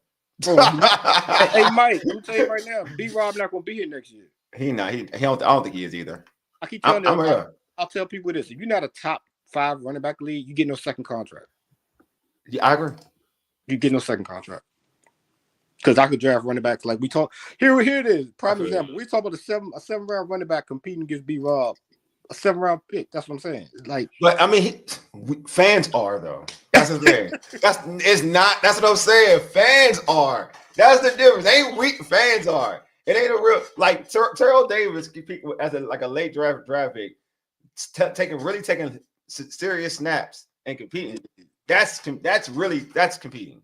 S3: Hey Mike, let me tell you right now, B-Rob not gonna be here next year.
S2: He not. I don't think he is either.
S3: I keep telling I'll tell people this: if you're not a top 5 running back league, you get no second contract.
S2: Yeah, I agree.
S3: You get no second contract. Because I could draft running backs like we talk. Here it is. Prime example. We talk about a 7-round running back competing against B-Rob. A 7-round pick. That's what I'm saying.
S2: But I mean, fans are though. That's the thing. That's what I'm saying. Fans are. That's the difference. They ain't weak. Fans are. It ain't a real like Terrell Davis as a late draft pick, taking serious snaps and competing. That's competing.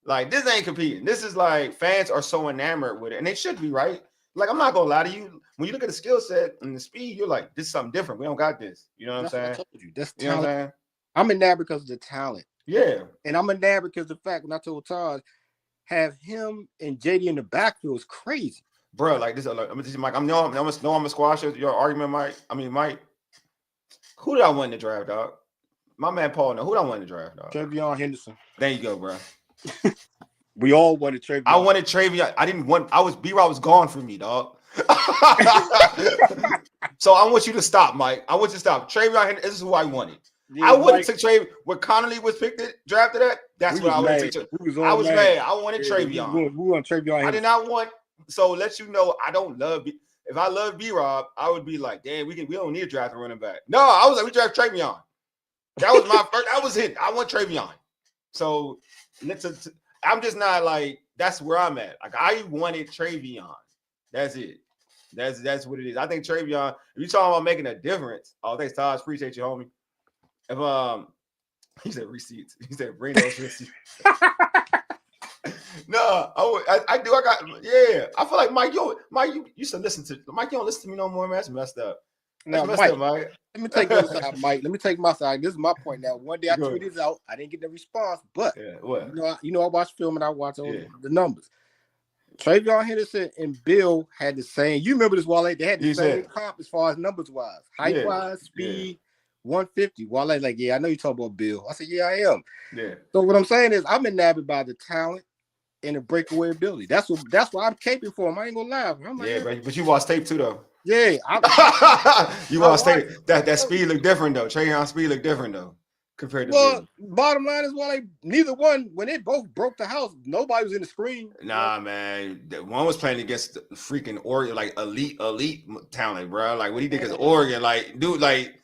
S2: Like this ain't competing. This is like fans are so enamored with it, and they should be, right. Like I'm not gonna lie to you. When you look at the skill set and the speed, you're like, this is something different. We don't got this. You know what I'm saying?
S3: I told you. That's talent. You know what I'm saying? I'm enamored because of the talent.
S2: Yeah. And
S3: I'm enamored because of the fact when I told Taj, have him and JD in the backfield is crazy.
S2: Bro, like this. Mike. I'm gonna squash your argument, Mike. I mean, Mike. Who did I win the draft, dog? My man Paul. Who did I win the draft, dog?
S3: Travion Henderson.
S2: There you go, bro.
S3: We all wanted Travion.
S2: I wanted Travion. I didn't want. B-Rob was gone from me, dog. So I want you to stop, Mike. I want you to stop. Travion Henderson. This is who I wanted. Yeah, I wouldn't take Travion. When Connolly was drafted at, that's what I would take. I was mad. I wanted Travion.
S3: We want Travion Henderson.
S2: I did not want. So let you know, I don't love. If I love B-Rob, I would be like, damn, we don't need to draft a running back. No, I was like, we draft Travion. That was my first. That was it. I want Travion. So I'm just not like, that's where I'm at. Like I wanted Travion. That's it. That's what it is. I think Travion, if you're talking about making a difference, thanks, Taj. Appreciate you, homie. If he said receipts. He said bring those receipts. No, I do. I got I feel like Mike, you used to listen to Mike. You don't listen to me no more, man. That's messed up. That's
S3: Now,
S2: messed
S3: Mike,
S2: up, Mike.
S3: let me take your side, Mike. Let me take my side. This is my point now. One day I
S2: Go
S3: tweeted this out. I didn't get the response, but
S2: what?
S3: you know, I watch film and I watch all the numbers. Travion Henderson and Bill had the same. You remember this, Wale? They had the same comp as far as numbers wise, height wise, speed, 150. Wale like, I know you talk about Bill. I said, I am.
S2: Yeah.
S3: So what I'm saying is, I'm enamored by the talent and the breakaway ability. That's what I'm caping for him. I ain't gonna lie. I'm like,
S2: but you watch tape too, though.
S3: Yeah,
S2: you watch tape. That speed look different though. Travion speed look different though. Compared to Bill.
S3: Bottom line is neither one, when they both broke the house, nobody was in the screen.
S2: Nah, man. One was playing against the freaking Oregon, like elite talent, bro. Like what he did against Oregon, like dude, like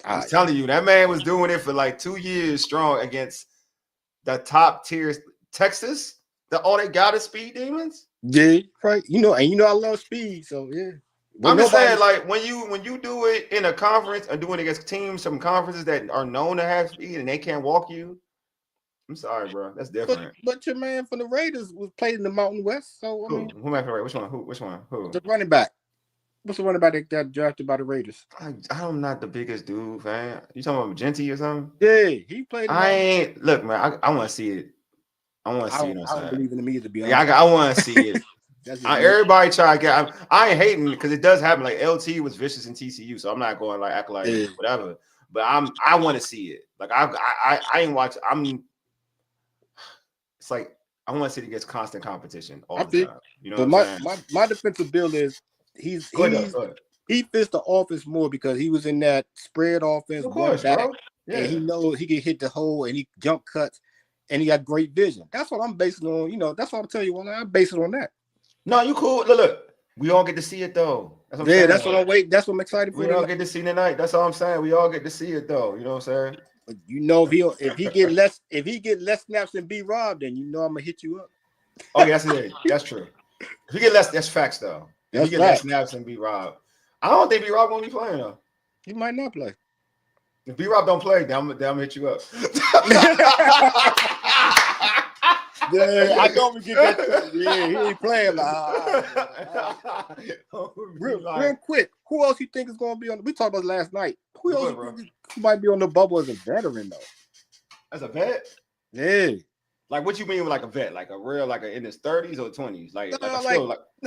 S2: I'm telling you, that man was doing it for like 2 years strong against the top tier Texas. All they got is speed demons.
S3: Yeah, right. You know I love speed, so yeah.
S2: But I'm just saying, like when you do it in a conference or doing it against teams, some conferences that are known to have speed and they can't walk you. I'm sorry, bro. That's different.
S3: But your man from the Raiders was played in the Mountain West, so I mean,
S2: who am I right? Which one? Who?
S3: The running back. What's the running back that got drafted by the Raiders?
S2: I'm not the biggest dude, man. You talking about Genty or something?
S3: Yeah, he played.
S2: Look, man. I want to see it. I want to see it.
S3: I don't believe in him either, to be honest.
S2: I want to see it. Everybody try to get. I ain't hating because it does happen. Like LT was vicious in TCU, so I'm not going like act like whatever. But I want to see it. Like I ain't watch. It's like I want to see it against constant competition all the time. You know,
S3: but my defensive build is he fits the offense more because he was in that spread offense,
S2: of course,
S3: bro. Yeah. And he knows he can hit the hole and he jump cuts and he got great vision. That's what I'm basing on. You know, that's what I'm telling you. I'm basing on that.
S2: No, you cool. Look. We all get to see it though.
S3: That's what I'm waiting. That's what I'm excited for.
S2: We all get to see tonight. That's all I'm saying. We all get to see it though. You know what I'm saying?
S3: But you know, if he get less snaps than B Rob, then you know I'm gonna hit you up.
S2: Oh, yes, that's true. If he get less, that's facts though. If he get less snaps than B Rob, I don't think B Rob gonna be playing though.
S3: He might not play.
S2: If B Rob don't play, then I'm gonna hit you up.
S3: Yeah, I know we get that. Yeah, he ain't playing. Real quick, who else you think is going to be on? We talked about last night. Who else might be on the bubble as a veteran though?
S2: As a vet?
S3: Yeah.
S2: Like what you mean with like a vet? Like a real, like in his 30s or 20s?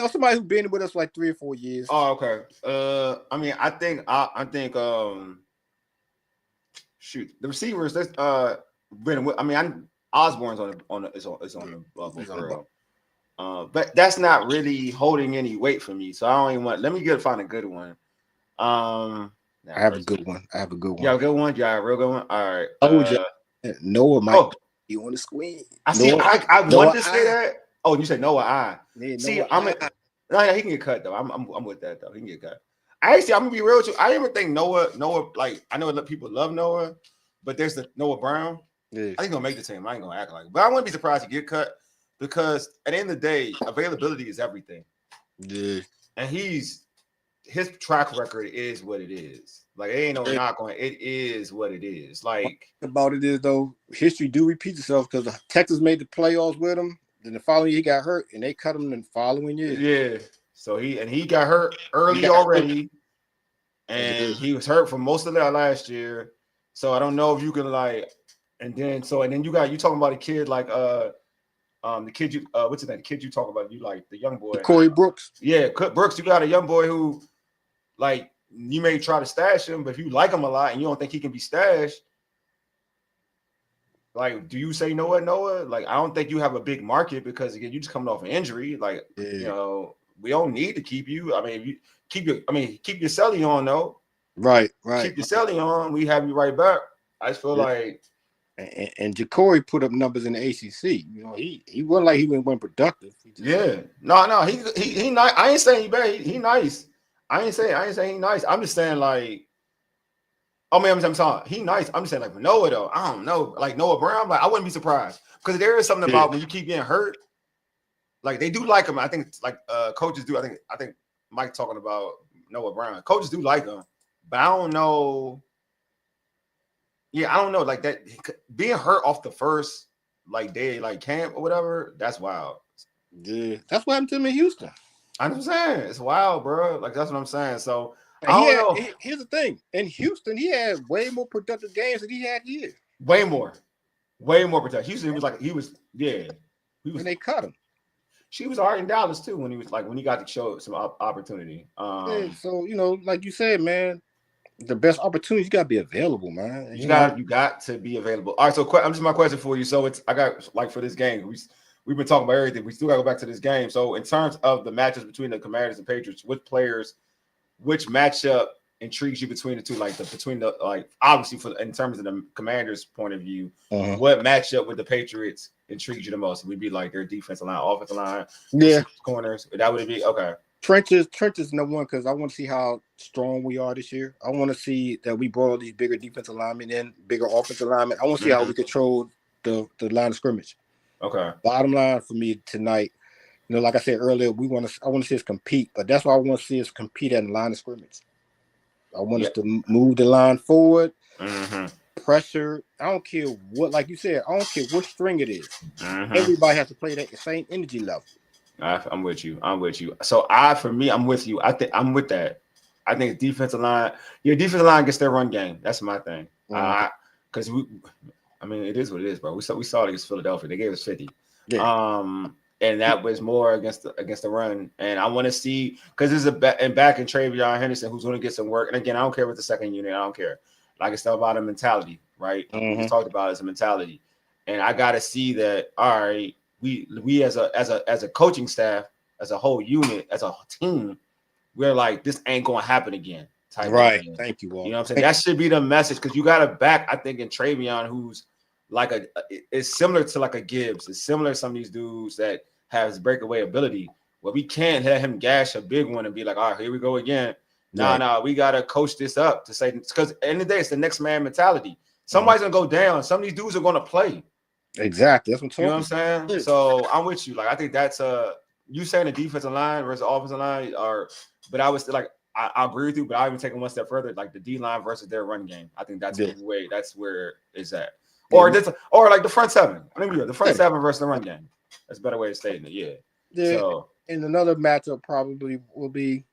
S3: Somebody who's been with us for like 3 or 4 years.
S2: Oh, okay. I mean, I think shoot, the receivers. Osborne's on the bubble, girl. But that's not really holding any weight for me. So I don't even want. Let me find a good one.
S3: I have a good one.
S2: You have a good one? You have a real good one? All right.
S3: Noah might be on the screen.
S2: I wanted to say that. Oh, you said Noah I.
S3: Yeah,
S2: see, he can get cut though. I'm with that though. He can get cut. I'm gonna be real with you. I didn't even think Noah. Like I know people love Noah, but there's the Noah Brown. Yeah. I think he's gonna make the team. I ain't gonna act like it. But I wouldn't be surprised to get cut because at the end of the day, availability is everything.
S3: Yeah.
S2: And his track record is what it is. Like it ain't no knock on it. It is what it is. Like
S3: about it is though, history do repeat itself because Texas made the playoffs with him. Then the following year he got hurt and they cut him in the following year.
S2: Yeah. So he got hurt early already. And he was hurt for most of that last year. So I don't know if you can like. And then you talking about a kid like the kid you what's his name? The kid you talk about, you like the young boy.
S3: Corey Brooks.
S2: Yeah, Brooks, you got a young boy who like you may try to stash him, but if you like him a lot and you don't think he can be stashed, like do you say Noah? Like I don't think you have a big market because again, you just coming off an injury. Like you know, we don't need to keep you. I mean, if you keep your Selly on though.
S3: Right.
S2: Keep your Selly on, we have you right back. I just feel like
S3: and Jacory put up numbers in the ACC. You know, he wasn't like he went productive.
S2: No, he nice. I ain't saying he bad. He nice. I ain't saying he nice. I'm just saying like, I'm sorry. He nice. I'm just saying like for Noah though. I don't know. Like Noah Brown, like I wouldn't be surprised because there is something about when you keep getting hurt. Like they do like him. I think like coaches do. I think Mike talking about Noah Brown. Coaches do like him, but I don't know. Yeah, I don't know, like that being hurt off the first like day, like camp or whatever. That's wild.
S3: Yeah, that's what happened to him in Houston.
S2: I know what I'm saying, it's wild, bro. Like that's what I'm saying. So
S3: And
S2: I don't know.
S3: here's the thing: in Houston, he had way more productive games than he had here.
S2: Way more productive. Houston was like he was.
S3: And they cut him.
S2: She was already in Dallas too when he got to show some opportunity.
S3: Yeah, so like you said, man, the best opportunities you got to be available, man.
S2: You got to be available. All right, so I'm just my question for you. So I got like for this game, we've been talking about everything. We still got to go back to this game. So in terms of the matches between the Commanders and Patriots, which matchup intrigues you between the two? Like obviously in terms of the Commanders' point of view, what matchup with the Patriots intrigues you the most? We'd be like their defensive line, offensive line, corners. That would be okay.
S3: Trenches number one because I want to see how strong we are this year. I want to see that we brought all these bigger defensive linemen in, bigger offensive linemen. I want to see how we control the line of scrimmage. Okay. Bottom line for me tonight, like I said earlier, I want to see us compete, but that's why I want to see us compete at the line of scrimmage. I want us to move the line forward, pressure. I don't care what, like you said, I don't care what string it is. Everybody has to play that same energy level.
S2: I'm with you. So for me, I'm with you. I'm with that. I think defensive line gets their run game. That's my thing. Because it is what it is, bro. We saw it against Philadelphia. They gave us 50. Yeah. And that was more against the run. And I want to see because there's back in Travion Henderson who's going to get some work. And again, I don't care with the second unit. I don't care. Like it's about a mentality, right? We just talked about it as a mentality, and I got to see that. All right. We as a coaching staff, as a whole unit, as a team, we're like, this ain't gonna happen again.
S3: Right. Thank you, Wole.
S2: You know what I'm saying? That should be the message because you got a back, I think, in Travion, who's like it's similar to like a Gibbs. It's similar to some of these dudes that has breakaway ability. Well, we can't let him gash a big one and be like, all right, here we go again. Nah, we gotta coach this up to say because at the end of the day, it's the next man mentality. Somebody's gonna go down. Some of these dudes are gonna play.
S3: Exactly. That's what
S2: you know what I'm saying? So I'm with you. Like I think that's you saying the defensive line versus the offensive line but I was like I agree with you, but I even take it one step further, like the D line versus their run game. I think that's where it's at. Or like the front seven. I think the front seven versus the run game. That's a better way of stating it. Yeah.
S3: So and another matchup probably will be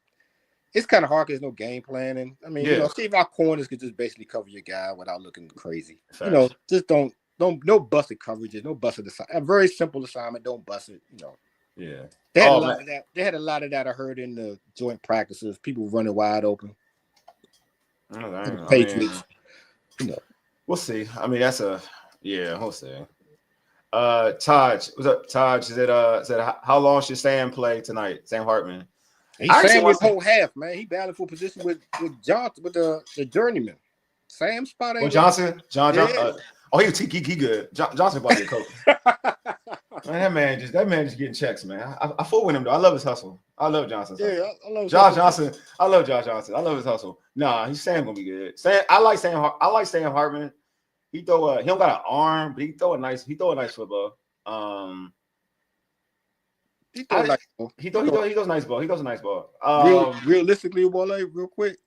S3: it's kind of hard because there's no game planning. I mean, see if our corners could just basically cover your guy without looking crazy. Facts. Just don't no busted coverages, no busted assignment. A very simple assignment, don't bust it, Yeah. They had a lot of that. They had a lot of that I heard in the joint practices, people running wide open. Patriots.
S2: We'll see. I mean, we'll see. Taj, what's up, Taj? Said how long should Sam play tonight? Sam Hartman.
S3: He's Sam with whole half, man. He battling for position with Johnson, with the journeyman. Sam spot ain't
S2: Johnson. John. He good. Johnson about to be a coach. Man, that man just getting checks, man. I fool with him though. I love his hustle. I love Johnson.
S3: Yeah, I love
S2: Josh Johnson. I love Josh Johnson. I love his hustle. Nah, Sam gonna be good. I like Sam Hartman. He don't got an arm, but he throw a nice football. He throws a nice ball. He throws a nice ball.
S3: Realistically, Wole, real quick.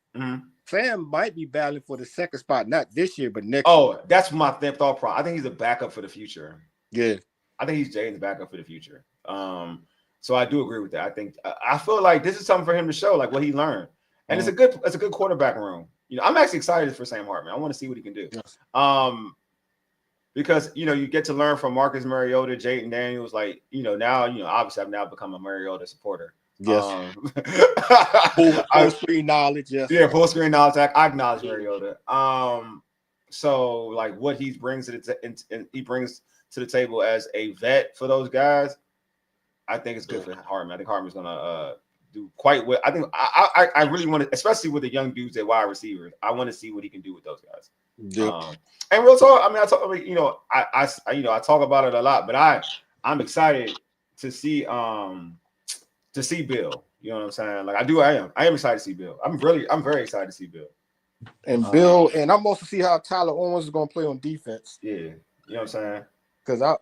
S3: Sam might be battling for the second spot, not this year, but next year.
S2: That's my thought process. I think he's a backup for the future.
S3: Yeah.
S2: I think he's Jayden's backup for the future. So I do agree with that. I think I feel like this is something for him to show, like what he learned. And it's a good quarterback room. I'm actually excited for Sam Hartman. I want to see what he can do. Yes. Because you get to learn from Marcus Mariota, Jayden Daniels, like now obviously I've now become a Mariota supporter.
S3: Yes. Full screen knowledge. Yes.
S2: Yeah, full screen knowledge. I acknowledge Mariota. So like what he brings to the table as a vet for those guys, I think it's good for Hartman. I think Hartman's gonna do quite well. I think I really want to, especially with the young dudes at wide receivers. I want to see what he can do with those guys. Yeah. And real talk. I talk about it a lot, but I'm excited to see Bill. You know what I'm saying? Like I am excited to see Bill. I'm very excited to see Bill.
S3: And Bill, and I'm also see how Tyler Owens is gonna play on defense.
S2: Yeah, you know what I'm saying?
S3: Because I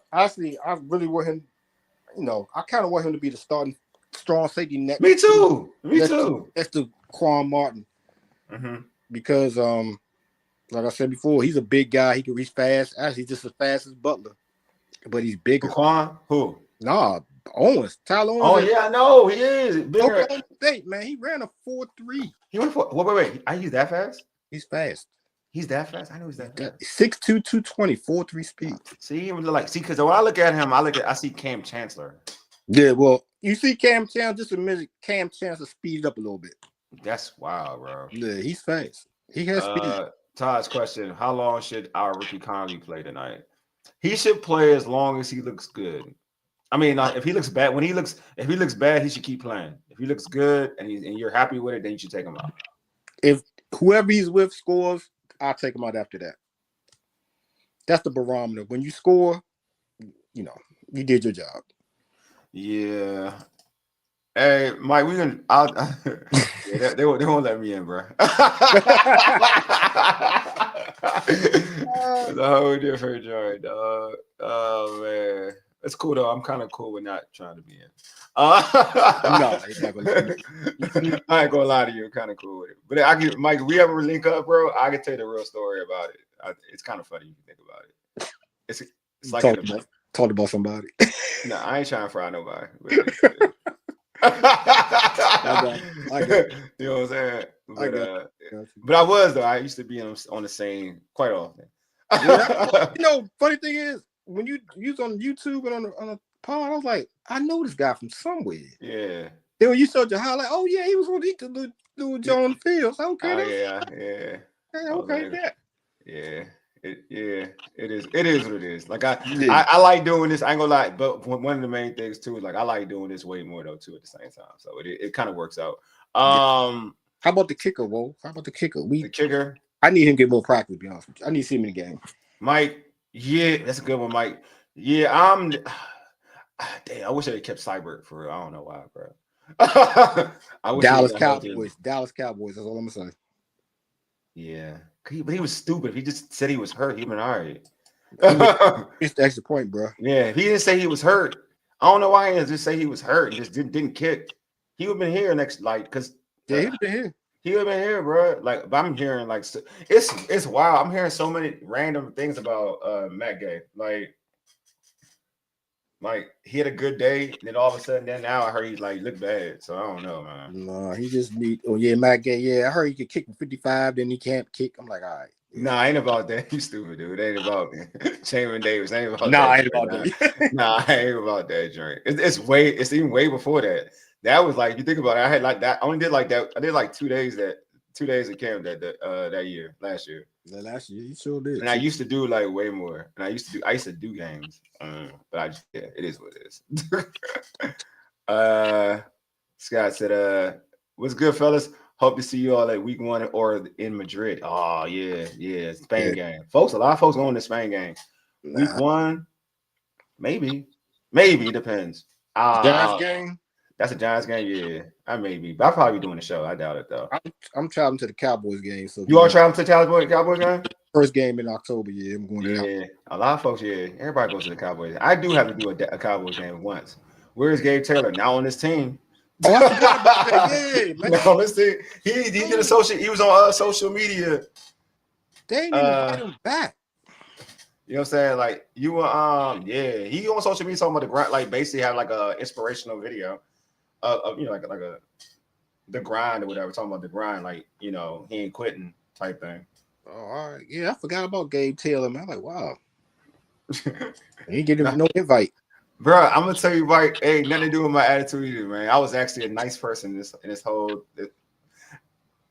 S3: really want him. I kind of want him to be the starting strong safety next.
S2: Me too.
S3: That's the Quan Martin. Because Like I said before, he's a big guy. He can reach fast. Actually, just as fast as Butler, but he's bigger.
S2: Quan? Who?
S3: Nah, Owens. Tyler Owens.
S2: Oh yeah, I know he is bigger.
S3: Oklahoma State, man. He ran a 4.3.
S2: He went for wait. He's that fast?
S3: He's fast.
S2: He's that fast? I know he's that fast.
S3: 6'2", 220, 4.3 speed.
S2: See, because when I look at him, I see Cam Chancellor.
S3: Yeah, well, you see Cam Chancellor, just a minute. Cam Chancellor speed up a little bit.
S2: That's wild, bro.
S3: Yeah, he's fast. He has speed.
S2: Todd's question: how long should our rookie Conley play tonight? He should play as long as he looks good. I mean, if he looks bad, if he looks bad, he should keep playing. If he looks good and you're happy with it, then you should take him out.
S3: If whoever he's with scores, I'll take him out after that. That's the barometer. When you score, you did your job.
S2: Yeah. Hey, Mike, yeah, they won't let me in, bro. It's a whole different joint, dog. Oh man, it's cool though. I'm kind of cool with not trying to be in.
S3: No, he's not gonna
S2: I ain't gonna lie to you. I'm kind of cool with it. But Mike, if we ever link up, bro, I can tell you the real story about it. It's kind of funny if you think about it. It's like
S3: talk about somebody.
S2: No, I ain't trying to fry nobody.
S3: I
S2: You know what I'm saying? But I was though. I used to be on the scene quite often.
S3: Funny thing is, when you was on YouTube and on a pod, I was like, I know this guy from somewhere.
S2: Yeah.
S3: Then when you showed your highlight, oh yeah, he was on the little John Fields. Okay.
S2: Oh yeah.
S3: Okay,
S2: yeah. It is what it is. Like I like doing this. I ain't gonna lie, but one of the main things too is like I like doing this way more though too at the same time. So it kind of works out.
S3: How about the kicker, Wole? How about the kicker?
S2: The kicker.
S3: I need him to get more practice, to be honest with you. I need to see him in the game.
S2: Mike, yeah, that's a good one, Mike. Yeah, damn, I wish I had kept Cybert for real. I don't know why, bro. I wish
S3: Dallas Cowboys. That's all I'm gonna say.
S2: Yeah. But he was stupid. If he just said he was hurt, he'd been all right.
S3: It's the extra point, bro.
S2: Yeah, if he didn't say he was hurt, I don't know why he didn't just say he was hurt and just didn't kick. He would have been here because
S3: yeah, he'd been here.
S2: He would have been here, bro. Like, but I'm hearing like it's wild. I'm hearing so many random things about Matt Gay. Like he had a good day, and then all of a sudden, then now I heard he's like look bad. So I don't know, man.
S3: No, he just need. Oh yeah, Matt Gay. Yeah, I heard he could kick from 55, then he can't kick. I'm like, all right.
S2: Nah, ain't about that. You stupid, dude. It ain't about Shaman Davis. Ain't about
S3: that.
S2: Ain't about that. Nah, I ain't about that joint. It's even way before that. That was like, you think about it, I had like that. I only did like that. I did like 2 days of camp that year, last year.
S3: The last year, you sure did.
S2: And I used to do like way more. And I used to do games. But it is what it is. Scott said, what's good, fellas? Hope to see you all at week 1 or in Madrid. Oh, yeah. Spain game. Folks, a lot of folks going to Spain game. Week 1, maybe. It depends.
S3: Giants game?
S2: That's a Giants game, yeah. I may be. But I'll probably be doing the show. I doubt it, though.
S3: I'm traveling to the Cowboys game. So
S2: you are traveling to the Cowboys game?
S3: First game in October, yeah. I'm going to
S2: Yeah, a lot of folks, yeah. Everybody goes to the Cowboys. I do have to do a Cowboys game once. Where's Gabe Taylor? Now on this team.
S3: Oh, I forgot about that. Yeah, man.
S2: No, listen, he did he was on social media.
S3: They ain't even invite him back.
S2: You know what I'm saying? Like you were he on social media talking about the grind, like basically have like a inspirational video of the grind or whatever, talking about the grind, like he ain't quitting type thing.
S3: Oh, all right. Yeah, I forgot about Gabe Taylor, man. I'm like, wow. He ain't getting no invite.
S2: Bro, I'm gonna tell you, Mike, hey, nothing to do with my attitude either, man. I was actually a nice person in this whole.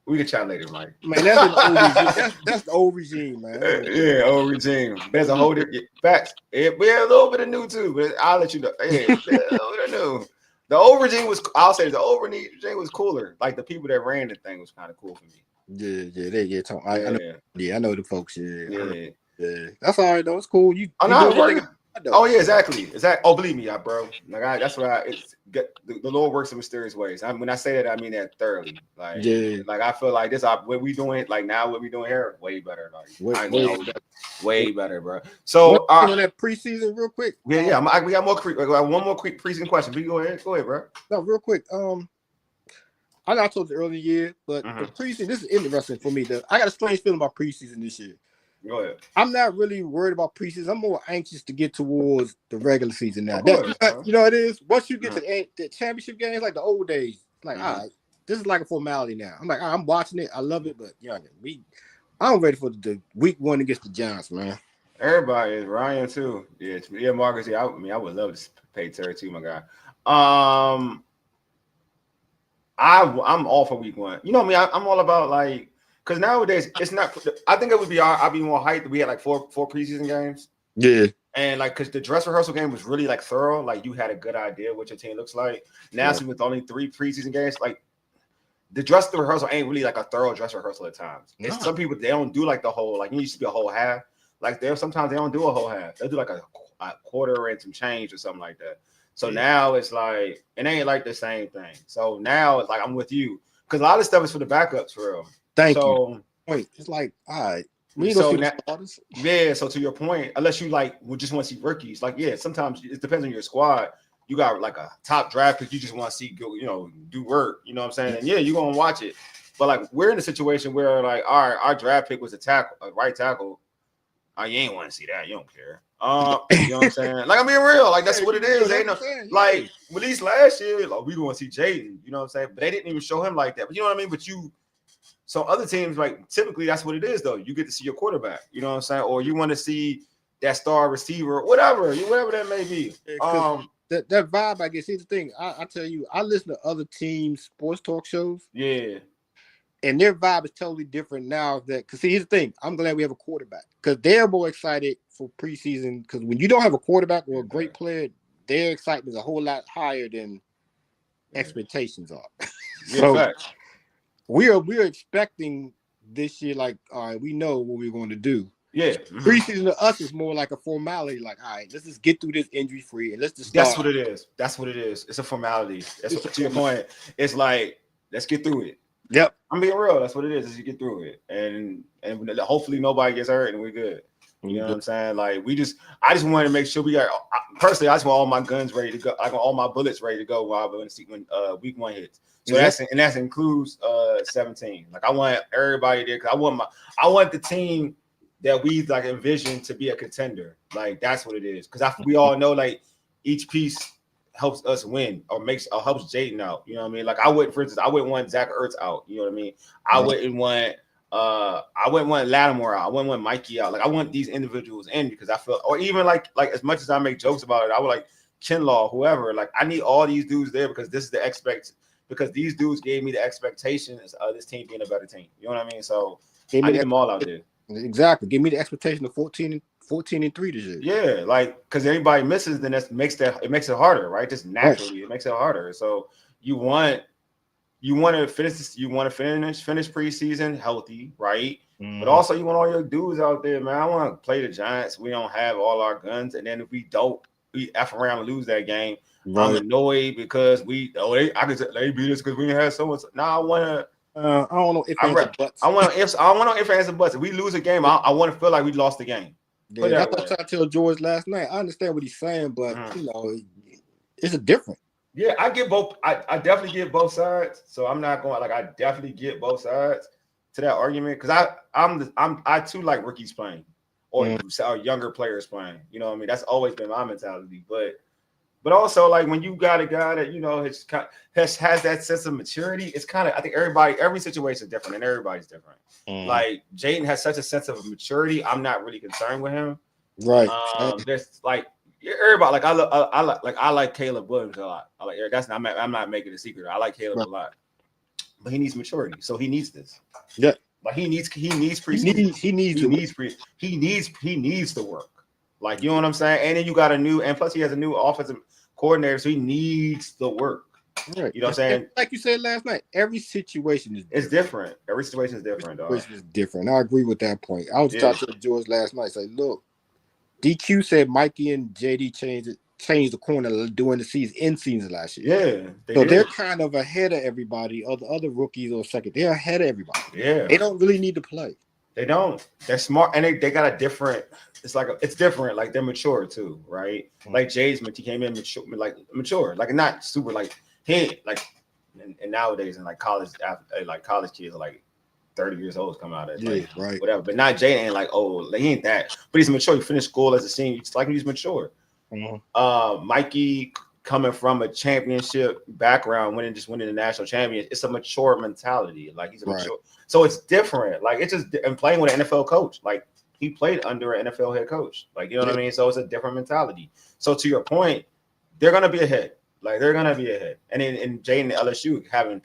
S2: We can chat later, Mike.
S3: Man, that's an old regime. That's the old regime, man.
S2: Yeah, old regime. There's a whole different facts. We had a little bit of new too, but I'll let you know. Yeah, a little bit of new. The old regime was. I'll say the old regime was cooler. Like the people that ran the thing was kind of cool for me.
S3: I know the folks. Yeah. That's all right though. It's cool.
S2: Oh yeah, exactly. Oh, believe me, bro. Like that's why the Lord works in mysterious ways. When I say that, I mean that thoroughly. Like, like I feel like this. What we doing? Like now, what we doing here? Way better. Like way better, bro. So
S3: on that preseason, real quick.
S2: Yeah. We got more. We got one more quick preseason question. But go ahead, bro.
S3: No, real quick. I know I told you earlier year, but the preseason, this is interesting for me. I got a strange feeling about preseason this year.
S2: Go ahead.
S3: I'm not really worried about preseason. I'm more anxious to get towards the regular season now.
S2: Course,
S3: you know, it is. Once you get to the championship games, like the old days, like, all right, this is like a formality now. I'm like, I'm watching it. I love it, but I'm ready for the week 1 against the Giants, man.
S2: Everybody is. Ryan too. Yeah, Marcus. Yeah, I would love to pay Terry too, my guy. I'm all for week 1. You know me. I'm all about like. Because nowadays it's not. I think it would be. I'd be more hyped. We had like four preseason games.
S3: Yeah.
S2: And like, because the dress rehearsal game was really like thorough. Like you had a good idea what your team looks like. Now, see, with only 3 preseason games, like the dress rehearsal ain't really like a thorough dress rehearsal at times. It's some people they don't do like the whole like it used to be a whole half. Like sometimes they don't do a whole half. They do like a quarter and some change or something like that. So now it's like it ain't like the same thing. So now it's like I'm with you because a lot of stuff is for the backups for real.
S3: Thank you. Wait, it's like, all right.
S2: So to your point, unless you like would just want to see rookies, like sometimes it depends on your squad. You got like a top draft pick, you just want to see go, do work. You know what I'm saying? And you're gonna watch it. But like we're in a situation where like our draft pick was a right tackle. You ain't want to see that. You don't care. You know what I'm saying? Like I'm being real. Like that's what it is. Ain't no like at least last year, like we gonna see Jayden. You know what I'm saying? But they didn't even show him like that. But you know what I mean? But so other teams, like typically that's what it is though. You get to see your quarterback, you know what I'm saying? Or you want to see that star receiver, whatever that may be.
S3: That vibe, I guess. Here's the thing. I tell you, I listen to other teams' sports talk shows.
S2: Yeah.
S3: And their vibe is totally different now. Because here's the thing. I'm glad we have a quarterback. Because they're more excited for preseason. Because when you don't have a quarterback or a great player, their excitement is a whole lot higher than expectations are. So we're expecting this year, like, all right, we know what we're going to do.
S2: Yeah.
S3: Preseason to us is more like a formality. Like, all right, let's just get through this injury free and let's just
S2: start. That's what it is. It's a formality. To your point. It's like, let's get through it.
S3: Yep.
S2: I'm being real. That's what it is you get through it. And hopefully nobody gets hurt and we're good. You know what I'm saying? Like I just wanted to make sure we got personally, I just want all my guns ready to go. I want all my bullets ready to go while when week 1 hits. So that includes 17. Like I want everybody there because I want the team that we like envision to be a contender. Like that's what it is. Because we all know like each piece helps us win or helps Jayden out. You know what I mean? Like I wouldn't want Zach Ertz out. You know what I mean? I wouldn't want Lattimore out. I wouldn't want Mikey out. Like I want these individuals in because I feel, or even like as much as I make jokes about it, I would like Kinlaw, whoever. Like I need all these dudes there because this is because these dudes gave me the expectations of this team being a better team. You know what I mean? So I need them all out there.
S3: Exactly. Give me the expectation of 14 and 3 this year.
S2: Yeah, like because anybody misses, then it makes it harder, right? Just naturally, it makes it harder. So you want to finish preseason healthy, right? But also you want all your dudes out there, man. I want to play the Giants. We don't have all our guns, and then if we don't, we F around and lose that game. Right. I'm annoyed because they beat us because we didn't have so much. Now I want to.
S3: I don't know if ands and buts.
S2: I want no if ands and buts. If we lose a game, I want to feel like we lost the game.
S3: Yeah, that's what I tried to tell George last night. I understand what he's saying, but it's a different.
S2: Yeah, I get both. I definitely get both sides. So I'm not going I definitely get both sides to that argument because I too like rookies playing or younger players playing. You know what I mean? That's always been my mentality. But also like when you got a guy that has that sense of maturity, it's kind of I think every situation is different and everybody's different. Like Jayden has such a sense of maturity. I'm not really concerned with him.
S3: Right.
S2: There's like everybody I like Caleb Williams a lot. I like Eric. I'm not making a secret. I like Caleb a lot, but he needs maturity. So he needs this.
S3: Yeah.
S2: Like he needs preseason. He needs the work. Like you know what I'm saying. And then you got plus he has a new offensive coordinator, so he needs the work.
S3: Right.
S2: You know what I'm saying?
S3: Like you said last night, every situation is
S2: different. Every situation is different, dog.
S3: Every situation is different. I agree with that point. I was talking to George last night. Say, look, DQ said Mikey and JD changed the corner during the season last year.
S2: Yeah.
S3: They're kind of ahead of everybody, or the other rookies or second. They're ahead of everybody.
S2: Yeah.
S3: They don't really need to play.
S2: They don't. They're smart, and they got a different. It's different. Like they're mature too, right? Like Jay's, he came in mature, like not super, like he and nowadays, and like college kids are like 30 years old coming out of it, like,
S3: right,
S2: whatever. But not Jayden ain't like old. Like, he ain't that. But he's mature. He finished school as a senior. It's like he's mature. Mikey coming from a championship background, winning the national champion, it's a mature mentality. Like he's a mature, so it's different. Like it's just and playing with an NFL coach. Like he played under an NFL head coach. Like you know what I mean. So it's a different mentality. So to your point, they're gonna be ahead. Like they're gonna be ahead. And in Jayden LSU having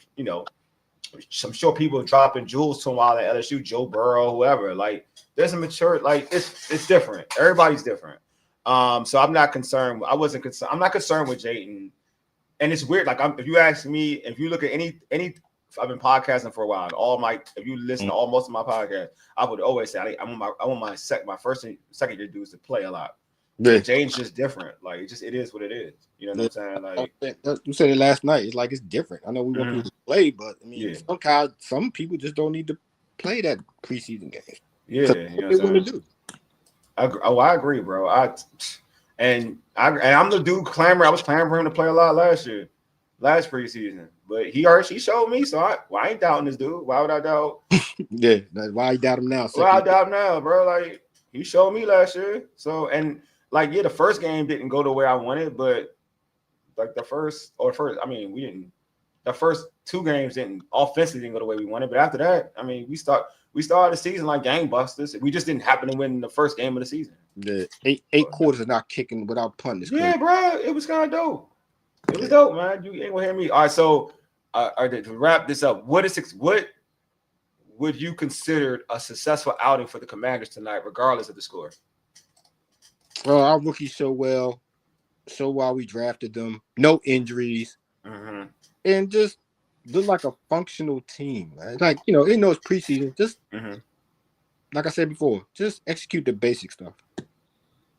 S2: I'm sure people dropping jewels to him while at LSU, Joe Burrow, whoever. Like there's a mature. Like it's different. Everybody's different. So I'm not concerned. I'm not concerned with Jayden. And it's weird. Like if you ask me, if you look at any, I've been podcasting for a while. And if you listen to most of my podcasts, I would always say I want my first and second year dudes to play a lot. Yeah. Jayden's just different. Like it is what it is. You know what I'm saying? Like
S3: you said it last night. It's like it's different. I know we want people to play, but I mean, some people just don't need to play that preseason game.
S2: Yeah, you know what they want to do. I agree, bro. I'm the dude I was clamoring to play a lot last preseason, but he showed me. So I ain't doubting this dude. Why would I doubt?
S3: Why you doubt him now?
S2: Why I doubt him now, bro? Like he showed me last year. So the first game didn't go the way I wanted, but like the first, I mean, the first two games offensively didn't go the way we wanted. But after that, I mean, we started the season like gangbusters. We just didn't happen to win the first game of the season.
S3: The eight quarters of not kicking without punting.
S2: Yeah, bro, it was kind of dope. It was dope, man. You ain't gonna hear me. All right, so to wrap this up, what would you consider a successful outing for the Commanders tonight, regardless of the score?
S3: Well, our rookies show why we drafted them. No injuries, and just look like a functional team. Man. Like in those preseason, just like I said before, just execute the basic stuff.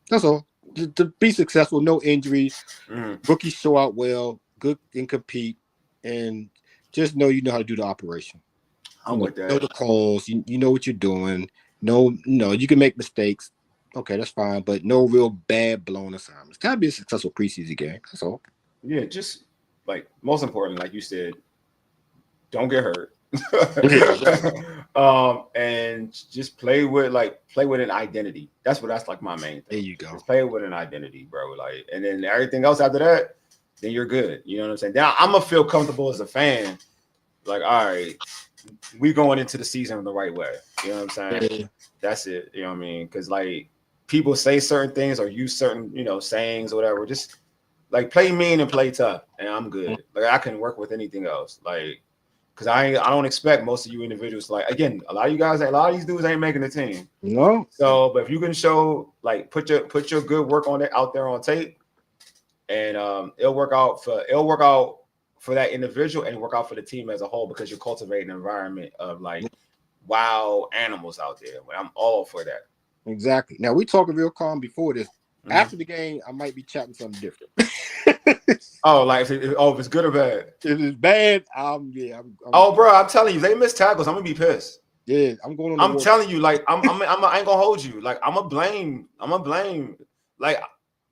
S3: That's all. To be successful, no injuries. Rookies show out well, good and compete, and just know how to do the operation.
S2: I'm with that.
S3: Know the calls. You know what you're doing. You can make mistakes. Okay, that's fine, but no real bad blown assignments. Gotta be a successful preseason game. That's all.
S2: Yeah, just like most important, like you said, don't get hurt. And just play with an identity. That's like my main thing.
S3: There you go.
S2: Just play with an identity, bro. Like, and then everything else after that, then you're good. You know what I'm saying? Now I'm gonna feel comfortable as a fan. Like, all right, we going into the season the right way. You know what I'm saying? Yeah. That's it. You know what I mean? Because like people say certain things or use certain sayings or whatever. Just like play mean and play tough, and I'm good. Like I can work with anything else. Like. Because I don't expect most of you individuals a lot of these dudes ain't making the team.
S3: No.
S2: So, but if you can show put your good work out there on tape, and it'll work out for that individual and work out for the team as a whole because you're cultivating an environment of wild animals out there. I'm all for that.
S3: Exactly. Now we talking real calm before this. After the game, I might be chatting something different.
S2: If it's good or bad?
S3: If it's bad,
S2: bro, I'm telling you, they miss tackles. I'm gonna be pissed.
S3: Yeah, I'm going on.
S2: I'm telling you, I ain't gonna hold you. Like, I'm gonna blame. Like,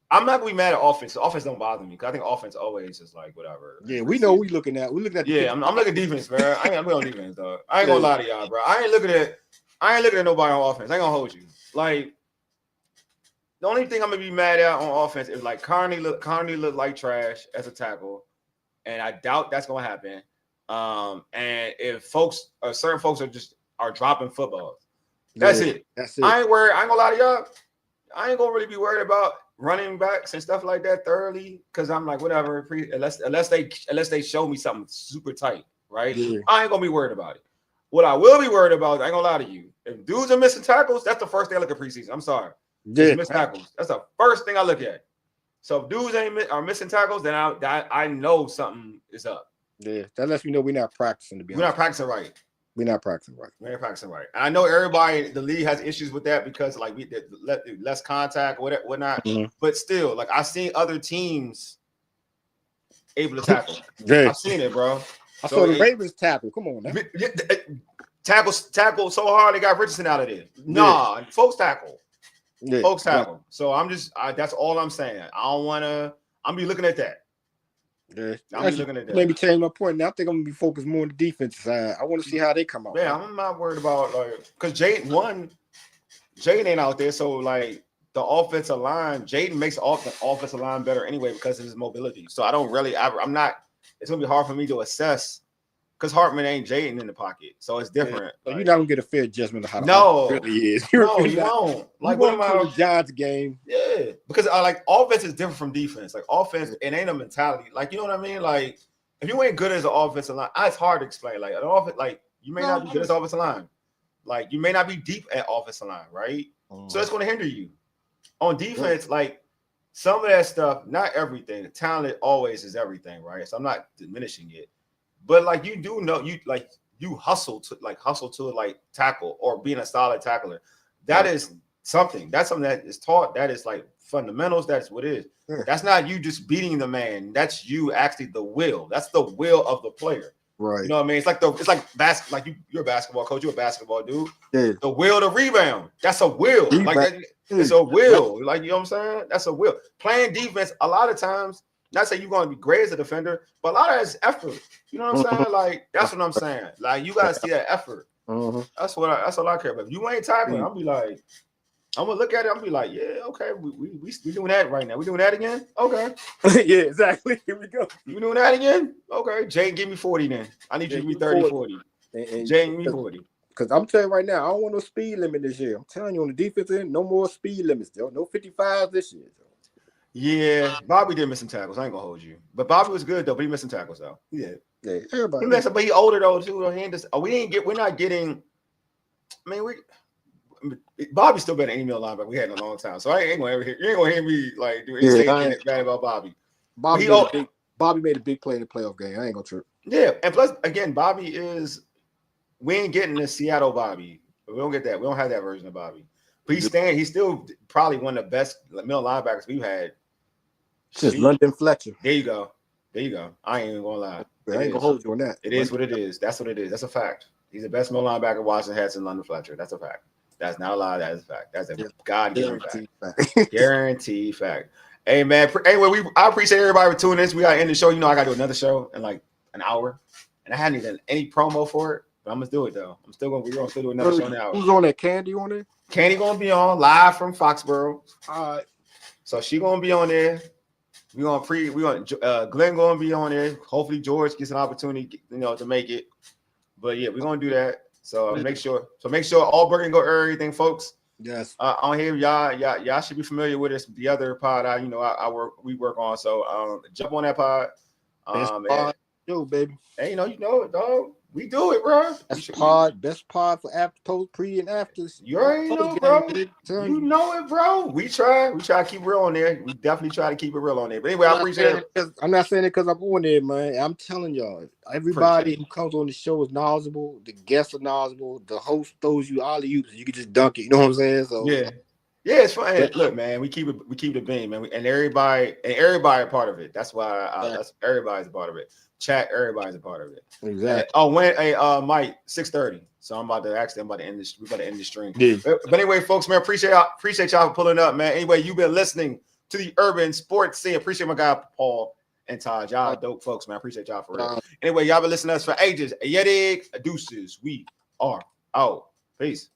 S2: I'm not gonna be mad at offense. The offense don't bother me because I think offense always is whatever.
S3: Yeah, we know we looking at.
S2: Yeah, I'm looking at defense, bro. I ain't on defense, though. I ain't gonna lie to y'all, bro. I ain't looking at nobody on offense. I ain't gonna hold you. Like. The only thing I'm gonna be mad at on offense is Carney looked like trash as a tackle, and I doubt that's gonna happen. And if certain folks are dropping footballs, that's it. That's it. I ain't worried. I ain't gonna lie to y'all. I ain't gonna really be worried about running backs and stuff like that thoroughly because I'm whatever. Unless they show me something super tight, right? Yeah. I ain't gonna be worried about it. What I will be worried about, I ain't gonna lie to you. If dudes are missing tackles, that's the first thing I look at preseason. I'm sorry. Yeah, miss tackles. That's the first thing I look at. So if dudes are missing tackles, then I know something is up.
S3: Yeah, that lets me know we're not practicing. To be honest,
S2: we're not practicing right.
S3: We're not practicing right.
S2: We're not practicing right. And I know everybody, the league has issues with that because we did less contact, whatnot. But still, I've seen other teams able to tackle. Yeah. I've seen it, bro.
S3: I saw the Ravens tackle. Come on, man.
S2: Tackle so hard they got Richardson out of there. Nah, folks tackle. Yeah, folks tackle. So that's all I'm saying. I don't want to. I'm be looking at that.
S3: Yeah.
S2: I'm looking at that.
S3: Maybe change my point. Now I think I'm gonna be focused more on the defensive side. I want to see how they come out.
S2: Yeah, I'm not worried about because Jayden ain't out there, so like the offensive line, Jayden makes the offensive line better anyway because of his mobility. So I don't really, I'm not. It's gonna be hard for me to assess because Hartman ain't Jayden in the pocket, so it's different.
S3: So you're not gonna get a fair judgment of how
S2: no,
S3: it really is.
S2: You won't. Like what am I?
S3: The Giants game.
S2: Yeah, because I like offense is different from defense. Like offense, it ain't a mentality. Like you know what I mean? Like if you ain't good as an offensive line, it's hard to explain. Like an offense, like you may not be good as offensive line. Like you may not be deep at offensive line, right? So it's going to hinder you. On defense, like some of that stuff, not everything. The talent always is everything, right? So I'm not diminishing it, but like you do know, you hustle to tackle or being a solid tackler. That is something. That's something that is taught. That is like fundamentals. That's what it is. Yeah. That's not you just beating the man. That's you actually the will. That's the will of the player.
S3: Right.
S2: You know what I mean? It's like like you're a basketball coach. You're a basketball dude.
S3: Yeah.
S2: The will to rebound. That's a will. It's a will. Like you know what I'm saying? That's a will. Playing defense, a lot of times, not saying you're going to be great as a defender, but a lot of that is effort. You know what I'm saying? Like that's what I'm saying. Like you gotta see that effort. That's all I care about. If you ain't tackling, I'll be like, I'm gonna look at it. I'm be like, yeah, okay, we doing that right now. We doing that again? Okay.
S3: Yeah, exactly. Here we go.
S2: You doing that again? Okay. Jay, give me 40 then. I need you to be 30, 40. And Jay, give me 40.
S3: Because I'm telling you right now, I don't want no speed limit this year. I'm telling you on the defense end, no more speed limits, though. No 55 this year. Though.
S2: Yeah, Bobby did miss some tackles. I ain't gonna hold you, but Bobby was good though. But he missed some tackles though.
S3: Yeah, everybody.
S2: He missed some, but he older though too. We're not getting. I mean, Bobby still better than any middle linebacker we had in a long time. So I ain't gonna hear. You ain't gonna hear me like do anything bad about Bobby.
S3: Bobby made a big play in the playoff game. I ain't gonna trip.
S2: Yeah, and plus again, Bobby is. We ain't getting the Seattle Bobby. We don't get that. We don't have that version of Bobby. But he's still probably one of the best middle linebackers we've had.
S3: Just London Fletcher.
S2: There you go. I ain't even gonna lie.
S3: I ain't gonna hold you on that.
S2: It is what it is. That's what it is. That's a fact. He's the best middle linebacker Washington has in London Fletcher. That's a fact. That's not a lie. That is a fact. That's a God-given fact. Guaranteed fact. Hey man. Anyway, I appreciate everybody for tuning in. We gotta end the show. You know, I gotta do another show in like an hour, and I hadn't even any promo for it. But I'm gonna do it though. We're gonna still do another show now.
S3: Who's on there? Candy on there?
S2: Candy gonna be on live from Foxborough.
S3: All right.
S2: So she gonna be on there. Glenn gonna be on there. Hopefully George gets an opportunity, to make it. But yeah, we're gonna do that. So make sure all Burger and Go everything, folks.
S3: Yes.
S2: On here, y'all should be familiar with us. The other pod, we work on. So jump on that pod.
S3: Baby.
S2: Hey, you know it, dog. We do it, bro.
S3: Best pod for after, post, pre, and afters.
S2: You already know, bro. You know it, bro. We try to keep it real on there. We definitely try to keep it real on there. But anyway, I appreciate it.
S3: I'm not saying it because I'm on there, man. I'm telling y'all, everybody who comes on the show is knowledgeable. The guests are knowledgeable. The host throws you alley-oops, you can just dunk it. You know what I'm saying? So
S2: yeah, it's fun. Hey, look, man, we keep it beam, man. And everybody a part of it. That's why everybody's a part of it. Chat, everybody's a part of it.
S3: Exactly.
S2: Mike, 6:30. So I'm about to actually end this. We got to end the stream.
S3: Yeah.
S2: But anyway, folks, man, appreciate y'all for pulling up, man. Anyway, you've been listening to the Urban Sports Scene. Appreciate my guy Paul and Taj. Y'all dope folks, man. Appreciate y'all for real. Anyway, y'all been listening to us for ages. Yedig, deuces. We are out. Peace.